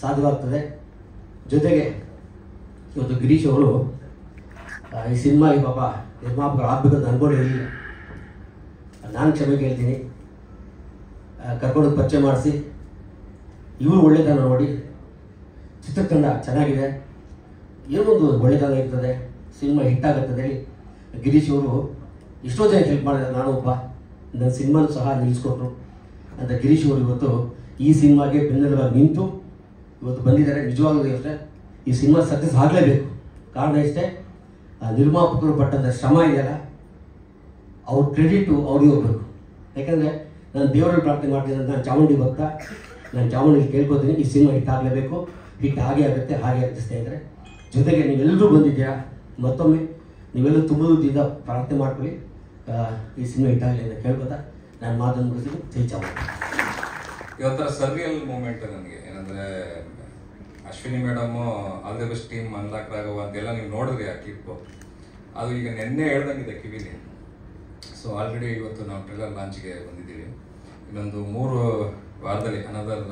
ಸಾಧ್ಯವಾಗ್ತದೆ. ಜೊತೆಗೆ ಇವತ್ತು ಗಿರೀಶ್ ಅವರು ಈ ಸಿನಿಮಾಗೆ ಪಾಪ ನಿರ್ಮಾಪಕರು ಆಗಬೇಕಂತ ಅಂದ್ಕೊಂಡಿರಲಿಲ್ಲ. ನಾನು ಕ್ಷಮೆ ಕೇಳ್ತೀನಿ. ಕರ್ಕೊಂಡು ಪರಿಚಯ ಮಾಡಿಸಿ ಇವರು ಒಳ್ಳೆತನ ನೋಡಿ ಚಿತ್ರತಂಡ ಚೆನ್ನಾಗಿದೆ, ಏನೋ ಒಂದು ಒಳ್ಳೆತನ ಇರ್ತದೆ, ಸಿನಿಮಾ ಹಿಟ್ಟಾಗುತ್ತದೆ. ಗಿರೀಶ್ ಅವರು ಎಷ್ಟೋ ಜನ ಹೆಲ್ಪ್ ಮಾಡಿದ್ದಾರೆ. ನಾನು ಒಬ್ಬ, ನನ್ನ ಸಿನಿಮಾನು ಸಹ ನಿಲ್ಲಿಸ್ಕೊಟ್ರು ಅಂತ ಗಿರೀಶ್ ಅವರು ಇವತ್ತು ಈ ಸಿನಿಮಾಗೆ ಬೆನ್ನೆಲುಬಾಗಿ ನಿಂತು ಇವತ್ತು ಬಂದಿದ್ದಾರೆ. ನಿಜವಾಗ್ಲೂ ಅಷ್ಟೇ, ಈ ಸಿನಿಮಾ ಸಕ್ಸಸ್ ಆಗಲೇಬೇಕು. ಕಾರಣ ಇಷ್ಟೇ, ನಿರ್ಮಾಪಕರು ಪಟ್ಟಂಥ ಶ್ರಮ ಇದೆಯಲ್ಲ, ಅವ್ರ ಕ್ರೆಡಿಟು ಅವ್ರಿಗೆ ಹೋಗ್ಬೇಕು. ಯಾಕಂದರೆ ನಾನು ದೇವರಲ್ಲಿ ಪ್ರಾರ್ಥನೆ ಮಾಡ್ತೀನಿ ಅಂತ, ನಾನು ಚಾಮುಂಡಿ ಭಕ್ತ, ನಾನು ಚಾಮುಂಡಿಗೆ ಕೇಳ್ಕೊತೀನಿ ಈ ಸಿನಿಮಾ ಹಿಟ್ ಆಗಲೇಬೇಕು. ಹಿಟ್ ಹಾಗೆ ಆಗುತ್ತೆ ಸ್ನೇಹಿತರೆ. ಜೊತೆಗೆ ನೀವೆಲ್ಲರೂ ಬಂದಿದ್ದೀರಾ, ಮತ್ತೊಮ್ಮೆ ನೀವೆಲ್ಲರೂ ತುಂಬದಿಂದ ಪ್ರಾರ್ಥನೆ ಮಾಡ್ಕೊಳ್ಳಿ, ಈ ಸಿನಿಮಾ ಹಿಟ್ ಆಗಲಿ ಅಂತ ಕೇಳ್ಕೊತಾ ನಾನು ಮಾತನ್ನು ಮುಗಿಸಿದ್ದು. ಜೈ ಚಾಮುಂಡಿ. ಇವತ್ತರ ಸರ್ರಿಯಲ್ ಮೂಮೆಂಟ್ ನನಗೆ ಏನಂದರೆ, Ashwini madam all the best team unlock Raghava ಅಂತೆಲ್ಲ ನೀವು ನೋಡಿದ್ರಿ ಆ ಕ್ಲಿಪ್ಪು. ಅದು ಈಗ ನೆನ್ನೆ ಹೇಳ್ದಂಗಿದೆ ಕಿವಿಲಿ. ಸೊ ಸೊ ಆಲ್ರೆಡಿ ಇವತ್ತು ನಾವು ಟ್ರೈಲರ್ ಲಾಂಚ್ಗೆ ಬಂದಿದ್ದೀವಿ. ಇನ್ನೊಂದು 3 ವಾರದಲ್ಲಿ ಅನದರ್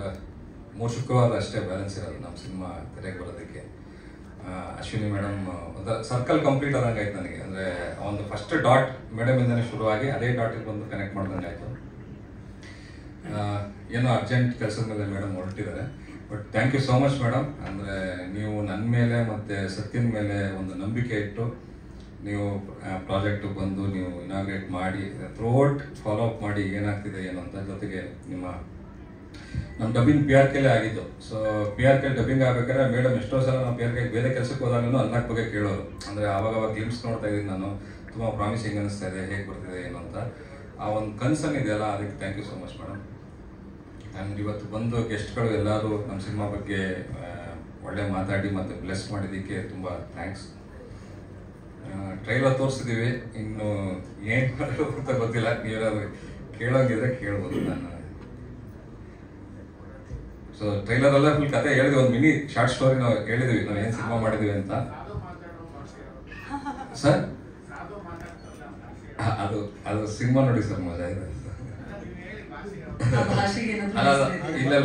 3 ಶುಕ್ರವಾರ ಅಷ್ಟೇ ಬ್ಯಾಲೆನ್ಸ್ ಇರೋದು ನಮ್ಮ ಸಿನಿಮಾ ತೆರೆಗೆ ಬರೋದಕ್ಕೆ. ಅಶ್ವಿನಿ ಮೇಡಮ್ ಒಂಥರ ಸರ್ಕಲ್ ಕಂಪ್ಲೀಟ್ ಆದಂಗೆ ಆಯ್ತು ನನಗೆ. ಅಂದರೆ ಒಂದು ಫಸ್ಟ್ ಡಾಟ್ ಮೇಡಮಿಂದನೇ ಶುರುವಾಗಿ ಅದೇ ಡಾಟಿಗೆ ಬಂದು ಕನೆಕ್ಟ್ ಮಾಡ್ದಂಗೆ ಆಯಿತು. ಏನೋ ಅರ್ಜೆಂಟ್ ಕೆಲಸದ ಮೇಲೆ ಮೇಡಮ್ ಹೊರಟಿದ್ದಾರೆ. But thank you so much madam. ಅಂದರೆ ನೀವು ನನ್ನ ಮೇಲೆ ಮತ್ತು ಸತ್ಯನ ಮೇಲೆ ಒಂದು ನಂಬಿಕೆ ಇಟ್ಟು ನೀವು ಪ್ರಾಜೆಕ್ಟ್ ಬಂದು ನೀವು ಇನಾಗ್ರೇಟ್ ಮಾಡಿ ಥ್ರೂಔಟ್ ಫಾಲೋ ಅಪ್ ಮಾಡಿ ಏನಾಗ್ತಿದೆ ಏನು ಅಂತ. ಜೊತೆಗೆ ನಮ್ಮ ಡಬ್ಬಿಂಗ್ PRK ಆಗಿದ್ದು. ಸೊ PRK ಡಬ್ಬಿಂಗ್ ಆಗ್ಬೇಕಾದ್ರೆ ಮೇಡಮ್ ಎಷ್ಟೋ ಸಲ ನಾವು PRK ಬೇರೆ ಕೆಲಸಕ್ಕೆ ಹೋದಾಗಲೂ ಅನ್ನಾಕ್ ಬಗ್ಗೆ ಕೇಳೋರು. ಅಂದರೆ ಆವಾಗ ಗ್ಲಿಮ್ಸ್ ನೋಡ್ತಾ ಇದ್ದೀನಿ ನಾನು, ತುಂಬ ಪ್ರಾಮಿಸಿಂಗ್ ಅನಿಸ್ತಾ ಇದೆ, ಹೇಗೆ ಬರ್ತಿದೆ ಏನು ಅಂತ. ಆ ಒಂದು ಕನ್ಸರ್ನ್ ಇದೆಯಲ್ಲ, ಅದಕ್ಕೆ thank you so much madam. And ಇವತ್ತು ಬಂದು ಗೆಸ್ಟ್ಗಳು ಎಲ್ಲರೂ ನಮ್ಮ ಸಿನಿಮಾ ಬಗ್ಗೆ ಒಳ್ಳೆ ಮಾತಾಡಿ ಮತ್ತು ಬ್ಲೆಸ್ ಮಾಡಿದ್ದಕ್ಕೆ ತುಂಬ ಥ್ಯಾಂಕ್ಸ್. ಟ್ರೈಲರ್ ತೋರಿಸಿದ್ದೀವಿ, ಇನ್ನು ಏನು ಮಾಡೋದು ಅಂತ ಗೊತ್ತಿಲ್ಲ. ನೀವೇನಾದ್ರು ಕೇಳೋಂಗಿದ್ರೆ ಕೇಳ್ಬೋದು. ನಾನು ಸೊ ಟ್ರೈಲರಲ್ಲೇ ಫುಲ್ ಕತೆ ಹೇಳಿದ್ವಿ, ಒಂದು ಮಿನಿ ಶಾರ್ಟ್ ಸ್ಟೋರಿ ನಾವು ಹೇಳಿದ್ವಿ, ನಾವು ಏನು ಸಿನಿಮಾ ಮಾಡಿದ್ವಿ ಅಂತ. ಸರ್ ಅದು ಸಿನಿಮಾ ನೋಡಿ ಸರ್, ಮಜಾ ಇದೆ. ಇಲ್ಲ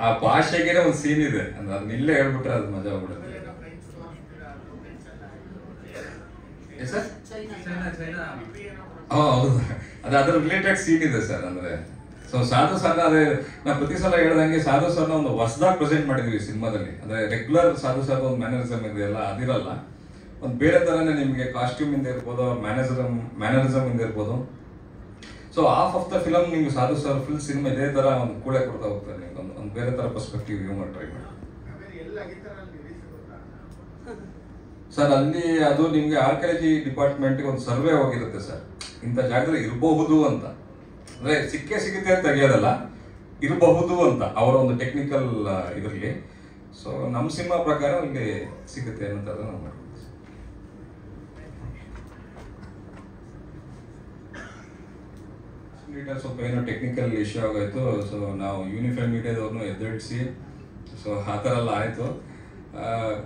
ಆ ಭಾಷೆಗೇನೆ ಒಂದು ಸೀನ್ ಇದೆ, ಅಂದ್ರೆ ಅದನ್ನ ಇಲ್ಲೇ ಹೇಳ್ಬಿಟ್ರೆ ಅದು ಮಜಾ ಹೋಗ್ಬಿಡುತ್ತೆ. ಹೌದು, ಅದ್ರ ರಿಲೇಟೆಡ್ ಸೀನ್ ಇದೆ ಸರ್. ಅಂದ್ರೆ ಸೊ ಸಾಧು ಸರ್ನ ಅದೇ ನಾವು ಪ್ರತಿ ಸಲ ಹೇಳ್ದಂಗೆ ಸಾಧು ಸರ್ನ ಒಂದು ಹೊಸದಾಗಿ ಪ್ರೆಸೆಂಟ್ ಮಾಡಿದ್ವಿ ಸಿನಿಮಾದಲ್ಲಿ. ಅಂದ್ರೆ ರೆಗ್ಯುಲರ್ ಸಾಧು ಸರ್ ಒಂದು ಮ್ಯಾನರಿಸಮ್ ಇದೆಯಲ್ಲ, ಅದಿರಲ್ಲ. ಒಂದು ಬೇರೆ ತರನೇ ನಿಮಗೆ ಕಾಸ್ಟ್ಯೂಮ್ ಇಂದ ಇರ್ಬೋದು, ಮ್ಯಾನರಿಸಮ್ ಇಂದ ಇರ್ಬೋದು. So half of the film ನಿಮ್ಗೆ ಸಾಧು ಸರ್ ಫುಲ್ ಸಿನಿಮಾ ಇದೇ ತರ ಒಂದು ಕೂಳೆ ಕೊಡ್ತಾ ಹೋಗ್ತಾರೆ. ನಿಮ್ಗೆ ಒಂದು ಬೇರೆ ತರ ಪರ್ಸ್ಪೆಕ್ಟಿವ್ ಹ್ಯೂಮರ್ ಟ್ರೈ ಮಾಡಿ ಸರ್. ಅಲ್ಲಿ ಅದು ನಿಮ್ಗೆ ಆರ್ಕಿಯಾಲಜಿ ಡಿಪಾರ್ಟ್ಮೆಂಟ್ಗೆ ಒಂದು ಸರ್ವೆ ಹೋಗಿರುತ್ತೆ ಸರ್, ಇಂಥ ಜಾಗದಲ್ಲಿ ಇರಬಹುದು ಅಂತ. ಅಂದ್ರೆ ಸಿಗುತ್ತೆ ಅಂತ ತೆಗಿಯೋದಲ್ಲ, ಇರಬಹುದು ಅಂತ ಅವರ ಒಂದು ಟೆಕ್ನಿಕಲ್ ಇದರಲ್ಲಿ. ಸೊ ನಮ್ಮ ಸಿನಿಮಾ ಪ್ರಕಾರ ಇಲ್ಲಿ ಸಿಗುತ್ತೆ ಅನ್ನೋದು ನಾವು ಮಾಡ್ತೀವಿ. ಸ್ವಲ್ಪ ಏನೋ ಟೆಕ್ನಿಕಲ್ ಇಶ್ಯೂ ಆಗೋಯ್ತು. ಸೊ ನಾವು ಯೂನಿಫೈಡ್ ಮೀಡಿಯಾದವ್ರನ್ನೂ ಎದ್ದೇಳಿಸಿ, ಸೊ ಆ ಥರ ಎಲ್ಲ ಆಯಿತು.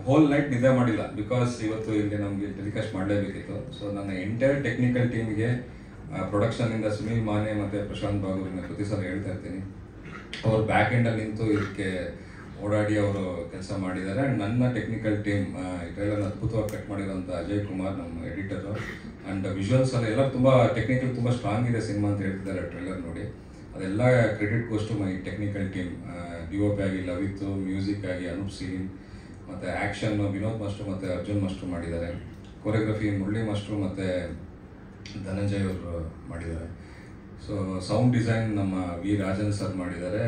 ಹೋಲ್ ನೈಟ್ ನಿದ್ದೆ ಮಾಡಿಲ್ಲ, ಬಿಕಾಸ್ ಇವತ್ತು ಇಲ್ಲಿ ನಮಗೆ ಟೆಲಿಕಾಸ್ಟ್ ಮಾಡಲೇಬೇಕಿತ್ತು. ಸೊ ನನ್ನ ಎಂಟೈರ್ ಟೆಕ್ನಿಕಲ್ ಟೀಮ್ಗೆ ಪ್ರೊಡಕ್ಷನಿಂದ ಸುನೀಲ್ ಮಾನೆ ಮತ್ತು ಪ್ರಶಾಂತ್ ಬಾಗೂರಿನ ಪ್ರತಿ ಸಲ ಹೇಳ್ತಾ ಇರ್ತೀನಿ, ಅವರು ಬ್ಯಾಕ್ ಎಂಡಲ್ಲಿ ನಿಂತು ಇದಕ್ಕೆ ಓಡಾಡಿ ಅವರು ಕೆಲಸ ಮಾಡಿದ್ದಾರೆ. ಆ್ಯಂಡ್ ನನ್ನ ಟೆಕ್ನಿಕಲ್ ಟೀಮ್ ಟ್ರೈಲರ್ನ ಅದ್ಭುತವಾಗಿ ಕಟ್ ಮಾಡಿರೋಂಥ ಅಜಯ್ ಕುಮಾರ್ ನಮ್ಮ ಎಡಿಟರು. ಆ್ಯಂಡ್ ವಿಜುವಲ್ಸ್ ಎಲ್ಲ ತುಂಬ ಟೆಕ್ನಿಕಲ್ ತುಂಬ ಸ್ಟ್ರಾಂಗ್ ಇದೆ ಸಿನಿಮಾ ಅಂತ ಹೇಳ್ತಿದ್ದಾರೆ ಟ್ರೈಲರ್ ನೋಡಿ. ಅದೆಲ್ಲ credit goes to my technical team. DOP ಆಗಿ ಲವಿತ್, ಮ್ಯೂಸಿಕ್ ಆಗಿ ಅನೂಪ್ ಸೀನ್, ಮತ್ತು ಆ್ಯಕ್ಷನ್ ವಿನೋದ್ ಮಾಸ್ಟ್ರು ಮತ್ತು ಅರ್ಜುನ್ ಮಾಸ್ಟ್ರು ಮಾಡಿದ್ದಾರೆ. ಕೊರಿಯೋಗ್ರಫಿ ಮುರಳಿ ಮಾಸ್ಟ್ರು ಮತ್ತು ಧನಂಜಯ್ ಅವರು ಮಾಡಿದ್ದಾರೆ. ಸೊ ಸೌಂಡ್ ಡಿಸೈನ್ ನಮ್ಮ ವಿ ರಾಜನ್ ಸರ್ ಮಾಡಿದ್ದಾರೆ.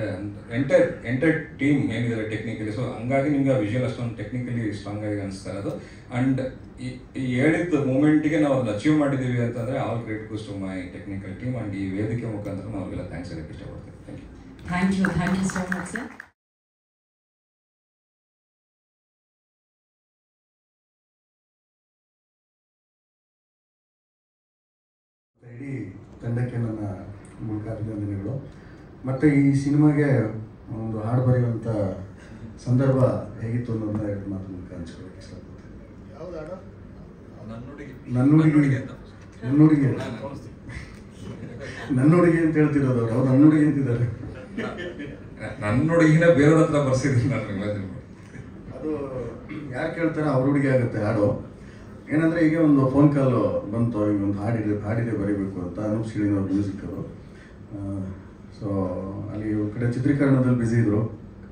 ಎಂಟೈರ್ ಟೀಮ್ ಏನಿದ್ದಾರೆ ಟೆಕ್ನಿಕಲಿ. ಸೊ ಹಂಗಾಗಿ ನಿಮ್ಗೆ ಆ ವಿಜುವಲ್ ಅಷ್ಟೊಂದು ಟೆಕ್ನಿಕಲಿ ಸ್ಟ್ರಾಂಗ್ ಆಗಿ ಅನಿಸ್ತಾ ಇರೋದು. ಆ್ಯಂಡ್ ಈ ಹೇಳಿದ ಮೂಮೆಂಟಿಗೆ ನಾವು ಅದನ್ನ ಅಚೀವ್ ಮಾಡಿದ್ದೀವಿ ಅಂತಂದರೆ all credit goes to my technical team. And ಈ ವೇದಿಕೆ ಮುಖಾಂತರ ನಾವು ಅವ್ರಿಗೆಲ್ಲ ಥ್ಯಾಂಕ್ಸ್ ಹೇಳಕ್ಕೆ ಇಷ್ಟಪಡ್ತೀನಿ. Thank you so much sir. ಇಡೀ ತಂಡಕ್ಕೆ ನನ್ನ ಮೂಲಕ ಅಭಿನಂದನೆಗಳು. ಮತ್ತು ಈ ಸಿನಿಮಾಗೆ ಒಂದು ಹಾಡು ಬರೆಯುವಂಥ ಸಂದರ್ಭ ಹೇಗಿತ್ತು ಅನ್ನೋದನ್ನ 2 ಮಾತು ಮೂಲಕ ಹಂಚ್ಕೊಳ್ಳೋಕೆ ಇಷ್ಟಪಡ್ತೀನಿ. ನನ್ನುಡುಗಿ ಅಂತ ಹೇಳ್ತಿರೋದು ಅವ್ರು ನನ್ನುಡುಗಿ ಅಂತಿದ್ದಾರೆ. ನನ್ನುಡುಗಿನ ಬೇರೆಯವ್ರ ಹತ್ರ ಬರ್ಸಿದ್ದೀನಿ ನಾನು. ಅದು ಯಾರು ಕೇಳ್ತಾರೋ ಅವ್ರ ಹುಡುಗಿ ಆಗುತ್ತೆ ಹಾಡು. ಏನಂದರೆ ಈಗ ಒಂದು ಫೋನ್ ಕಾಲು ಬಂತು, ಈಗ ಒಂದು ಹಾಡಿದೆ ಬರೀಬೇಕು ಅಂತ. ಅನೂಪ್ ಸೀಳಿನ ಮ್ಯೂಸಿಕ್ ಅವರು. ಸೊ ಅಲ್ಲಿ ಒಂದು ಕಡೆ ಚಿತ್ರೀಕರಣದಲ್ಲಿ ಬ್ಯುಸಿ ಇದ್ರು,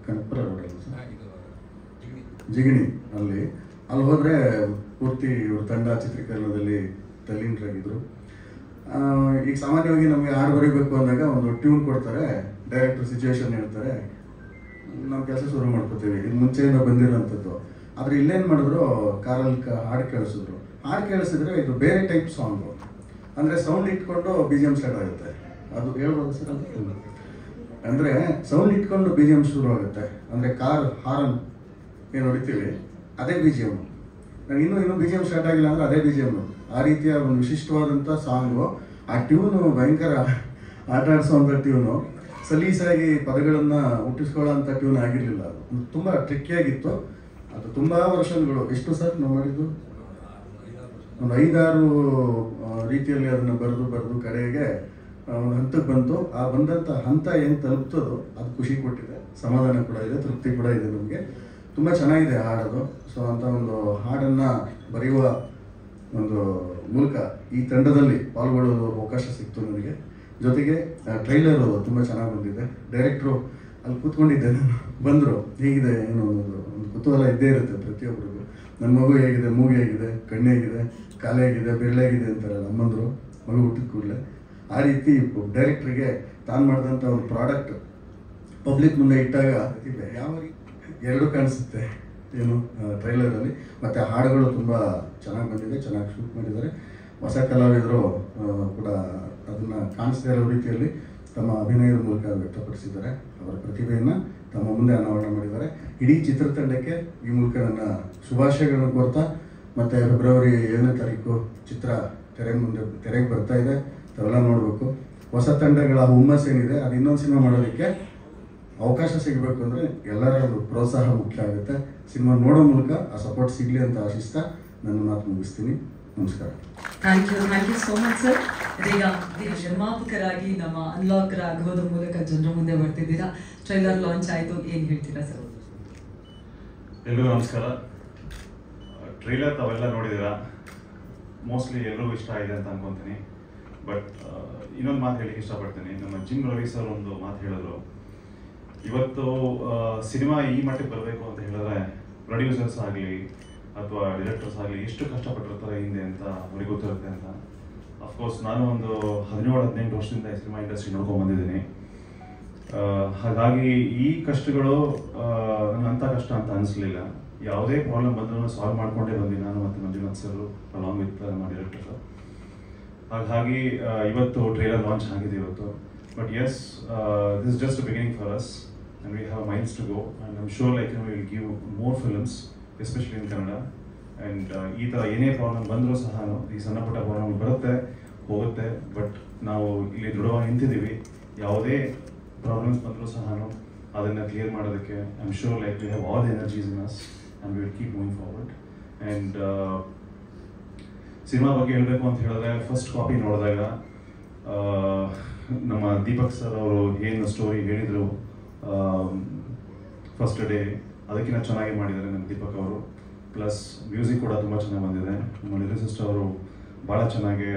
ಕನಕಪುರ ರೋಡಲ್ಲಿ ಜಿಗಣಿ ಅಲ್ಲಿ ಹೋದರೆ ಪೂರ್ತಿ ಇವ್ರ ತಂಡ ಚಿತ್ರೀಕರಣದಲ್ಲಿ ತಲ್ಲೀನರಾಗಿದ್ದರು. ಈಗ ಸಾಮಾನ್ಯವಾಗಿ ನಮಗೆ ಹಾಡು ಬರೀಬೇಕು ಅಂದಾಗ ಒಂದು ಟ್ಯೂನ್ ಕೊಡ್ತಾರೆ, ಡೈರೆಕ್ಟರ್ ಸಿಚುವೇಶನ್ ಹೇಳ್ತಾರೆ, ನಾವು ಕೆಲಸ ಶುರು ಮಾಡ್ಕೋತೀವಿ. ಇದು ಮುಂಚೆಯಿಂದ ಬಂದಿರೋಂಥದ್ದು. ಆದರೆ ಇಲ್ಲೇನು ಮಾಡಿದ್ರು, ಕಾರಲ್ಲಿ ಹಾಡು ಕೇಳಿಸಿದ್ರು. ಹಾಡು ಕೇಳಿಸಿದ್ರೆ ಇದು ಬೇರೆ ಟೈಪ್ ಸಾಂಗು, ಅಂದರೆ ಸೌಂಡ್ ಇಟ್ಕೊಂಡು BGM ಸ್ಟಾರ್ಟ್ ಆಗುತ್ತೆ. ಅದು ಹೇಳ್ಬೋದು ಸರ್. ಅಂದರೆ ಸೌಂಡ್ ಇಟ್ಕೊಂಡು BGM ಶುರು ಆಗುತ್ತೆ. ಅಂದರೆ ಕಾರ್ ಹಾರನ್ ಏನು ಹೊಡಿತೀವಿ ಅದೇ BGM. ಇನ್ನೂ BGM ಸ್ಟಾರ್ಟ್ ಆಗಿಲ್ಲ ಅಂದರೆ ಅದೇ BGM. ಆ ರೀತಿಯ ಒಂದು ವಿಶಿಷ್ಟವಾದಂಥ ಸಾಂಗು. ಆ ಟ್ಯೂನು ಭಯಂಕರ ಆಟ ಆಡಿಸೋವಂಥ ಟ್ಯೂನು. ಸಲೀಸಾಗಿ ಪದಗಳನ್ನು ಹುಟ್ಟಿಸ್ಕೊಳ್ಳೋ ಅಂಥ ಟ್ಯೂನ್ ಆಗಿರಲಿಲ್ಲ. ಅದು ತುಂಬ ಟ್ರಿಕ್ಕಿಯಾಗಿತ್ತು. ಅದು ತುಂಬ ವರ್ಷಗಳು. ಎಷ್ಟು ಸರ್ ನಾವು ಮಾಡಿದ್ದು? ಒಂದು 5-6 ರೀತಿಯಲ್ಲಿ ಅದನ್ನು ಬರೆದು ಕಡೆಗೆ ಒಂದು ಹಂತಕ್ಕೆ ಬಂತು. ಆ ಬಂದಂಥ ಹಂತ ಏನು ತಲುಪ್ತದೋ ಅದು ಖುಷಿ ಕೊಟ್ಟಿದೆ, ಸಮಾಧಾನ ಕೂಡ ಇದೆ, ತೃಪ್ತಿ ಕೂಡ ಇದೆ. ನಮಗೆ ತುಂಬ ಚೆನ್ನಾಗಿದೆ ಹಾಡೋದು. ಸೊ ಅಂಥ ಒಂದು ಹಾಡನ್ನು ಬರೆಯುವ ಒಂದು ಮೂಲಕ ಈ ತಂಡದಲ್ಲಿ ಪಾಲ್ಗೊಳ್ಳಲು ಅವಕಾಶ ಸಿಕ್ತು ನನಗೆ. ಜೊತೆಗೆ ಟ್ರೈಲರು ತುಂಬ ಚೆನ್ನಾಗಿ ಬಂದಿದೆ. ಡೈರೆಕ್ಟ್ರು ಅಲ್ಲಿ ಕೂತ್ಕೊಂಡಿದ್ದೆ, ನಾನು ಬಂದರು, ಹೇಗಿದೆ ಏನೋ ಒಂದು ಕುತೂಹಲ ಇದ್ದೇ ಇರುತ್ತೆ ಪ್ರತಿಯೊಬ್ಬರಿಗೂ. ನನ್ನ ಮಗು ಹೇಗಿದೆ, ಮೂಗು ಹೇಗಿದೆ, ಕಣ್ಣು ಹೇಗಿದೆ, ಕಾಲು ಹೇಗಿದೆ, ಬೆರಳೇಗಿದೆ ಅಂತಾರಲ್ಲ ಅಮ್ಮಂದರು ಮಗು ಹುಟ್ಟಿದ ಕೂಡಲೇ. ಆ ರೀತಿ ಡೈರೆಕ್ಟ್ರಿಗೆ ತಾನು ಮಾಡಿದಂಥ ಒಂದು ಪ್ರಾಡಕ್ಟ್ ಪಬ್ಲಿಕ್ ಮುಂದೆ ಇಟ್ಟಾಗ ಯಾವ ಎರಡೂ ಕಾಣಿಸುತ್ತೆ ಏನು ಟ್ರೈಲರಲ್ಲಿ. ಮತ್ತು ಹಾಡುಗಳು ತುಂಬ ಚೆನ್ನಾಗಿ ಬಂದಿದೆ, ಚೆನ್ನಾಗಿ ಶೂಟ್ ಮಾಡಿದ್ದಾರೆ. ಹೊಸ ಕಲಾವಿದರು ಕೂಡ ಅದನ್ನು ಕಾಣಿಸ್ತಾ ಇರೋ ರೀತಿಯಲ್ಲಿ ತಮ್ಮ ಅಭಿನಯದ ಮೂಲಕ ವ್ಯಕ್ತಪಡಿಸಿದ್ದಾರೆ. ಅವರ ಪ್ರತಿಭೆಯನ್ನು ತಮ್ಮ ಮುಂದೆ ಅನಾವರಣ ಮಾಡಿದ್ದಾರೆ. ಇಡೀ ಚಿತ್ರತಂಡಕ್ಕೆ ಈ ಮೂಲಕ ನನ್ನ ಶುಭಾಶಯಗಳನ್ನು ಕೋರ್ತಾ, ಮತ್ತು ಫೆಬ್ರವರಿ 7ನೇ ತಾರೀಕು ಚಿತ್ರ ತೆರೆಗೆ ಬರ್ತಾ ಇದೆ, ತಾವೆಲ್ಲ ನೋಡಬೇಕು. ಹೊಸ ತಂಡಗಳ ಹುಮ್ಮಸ್ ಏನಿದೆ ಅದು ಇನ್ನೊಂದು ಸಿನಿಮಾ ಮಾಡೋದಕ್ಕೆ ಅವಕಾಶ ಸಿಗಬೇಕು ಅಂದರೆ ಎಲ್ಲರ ಒಂದು ಪ್ರೋತ್ಸಾಹ ಮುಖ್ಯ ಆಗುತ್ತೆ. ಸಿನಿಮಾ ನೋಡೋ ಮೂಲಕ ಆ ಸಪೋರ್ಟ್ ಸಿಗಲಿ ಅಂತ ಆಶಿಸ್ತಾ ನನ್ನ ಮಾತು ಮುಗಿಸ್ತೀನಿ. ನಮಸ್ಕಾರ. Thank you so much sir. ಇದೀಗ ನಿರ್ಮಾಪಕರಾಗಿ ನಮ್ಮ ಅನ್ಲಾಕ್ ರಾಘವದ ಮೂಲಕ ಜನರ ಮುಂದೆ ಬರ್ತಿದ್ದೀರಾ. ಟ್ರೈಲರ್ ಲಾಂಚ್ ಆಯಿತು, ಏನು ಹೇಳ್ತೀರಾ ಸರ್? ಎಲ್ರಿಗೂ ನಮಸ್ಕಾರ. ಟ್ರೈಲರ್ ತಾವೆಲ್ಲ ನೋಡಿದ್ದೀರಾ, ಮೋಸ್ಟ್ಲಿ ಎಲ್ರಿಗೂ ಇಷ್ಟ ಆಗಿದೆ ಅಂತ ಅನ್ಕೊತೀನಿ. ಬಟ್ ಇನ್ನೊಂದು ಮಾತು ಹೇಳಿಕ್ಕೆ ಇಷ್ಟಪಡ್ತೀನಿ. ನಮ್ಮ ಜಿಮ್ ರವಿ ಸರ್ ಒಂದು ಮಾತು ಹೇಳಿದ್ರು, ಇವತ್ತು ಸಿನಿಮಾ ಈ ಮಟ್ಟಿಗೆ ಬರಬೇಕು ಅಂತ ಹೇಳಿದ್ರೆ ಪ್ರೊಡ್ಯೂಸರ್ಸ್ ಆಗಲಿ ಅಥವಾ ಡೈರೆಕ್ಟರ್ಸ್ ಆಗಲಿ ಎಷ್ಟು ಕಷ್ಟಪಟ್ಟಿರ್ತಾರೆ ಹಿಂದೆ ಅಂತ ಅವ್ರಿಗೆ ಗೊತ್ತಿರುತ್ತೆ ಅಂತ. ಅಫ್ಕೋರ್ಸ್ ನಾನು ಒಂದು 17-18 ವರ್ಷದಿಂದ ಈ ಸಿನಿಮಾ ಇಂಡಸ್ಟ್ರಿ ನೋಡ್ಕೊಂಡು ಬಂದಿದ್ದೀನಿ. ಹಾಗಾಗಿ ಈ ಕಷ್ಟಗಳು ನನಗೆ ಅಂಥ ಕಷ್ಟ ಅಂತ ಅನಿಸ್ಲಿಲ್ಲ. ಯಾವುದೇ ಪ್ರಾಬ್ಲಮ್ ಬಂದರೂ ಸಾಲ್ವ್ ಮಾಡ್ಕೊಂಡೇ ಬಂದಿ ನಾನು ಮತ್ತು ಮಂಜುನಾಥ್ ಸರ್ ಅಲಾಂಗ್ ವಿತ್ ನಮ್ಮ ಡೈರೆಕ್ಟರ್. ಹಾಗಾಗಿ ಇವತ್ತು ಟ್ರೈಲರ್ ಲಾಂಚ್ ಆಗಿದೆ ಇವತ್ತು. But yes, this just beginning for us and we have miles to go, and I'm sure we will give more films, especially in Kannada. And ಈ ಥರ ಏನೇ ಪ್ರಾಬ್ಲಮ್ ಬಂದರೂ ಸಹ ಈ ಸಣ್ಣ ಪುಟ್ಟ ಪ್ರಾಬ್ಲಮ್ ಬರುತ್ತೆ ಹೋಗುತ್ತೆ, ಬಟ್ ನಾವು ಇಲ್ಲಿ ದೃಢವಾಗಿ ನಿಂತಿದ್ದೀವಿ. ಯಾವುದೇ ಪ್ರಾಬ್ಲಮ್ಸ್ ಬಂದರೂ ಸಹ ಅದನ್ನು ಕ್ಲಿಯರ್ ಮಾಡೋದಕ್ಕೆ I am sure we have all the energies in us and we will keep moving forward. And cinema ಬಗ್ಗೆ ಹೇಳಬೇಕು ಅಂತ ಹೇಳಿದ್ರೆ, ಫಸ್ಟ್ ಕಾಪಿ ನೋಡಿದಾಗ ನಮ್ಮ ದೀಪಕ್ ಸರ್ ಅವರು ಏನು ಸ್ಟೋರಿ ಹೇಳಿದರು ಫಸ್ಟ್ ಡೇ, ಅದಕ್ಕಿಂತ ಚೆನ್ನಾಗಿ ಮಾಡಿದ್ದಾರೆ ನಮ್ಮ ದೀಪಕ್ ಅವರು. ಪ್ಲಸ್ ಮ್ಯೂಸಿಕ್ ಕೂಡ ತುಂಬ ಚೆನ್ನಾಗಿ ಬಂದಿದೆ. ನಮ್ಮ ಲಿರಿಸಿಸ್ಟ್ ಅವರು ಭಾಳ ಚೆನ್ನಾಗಿ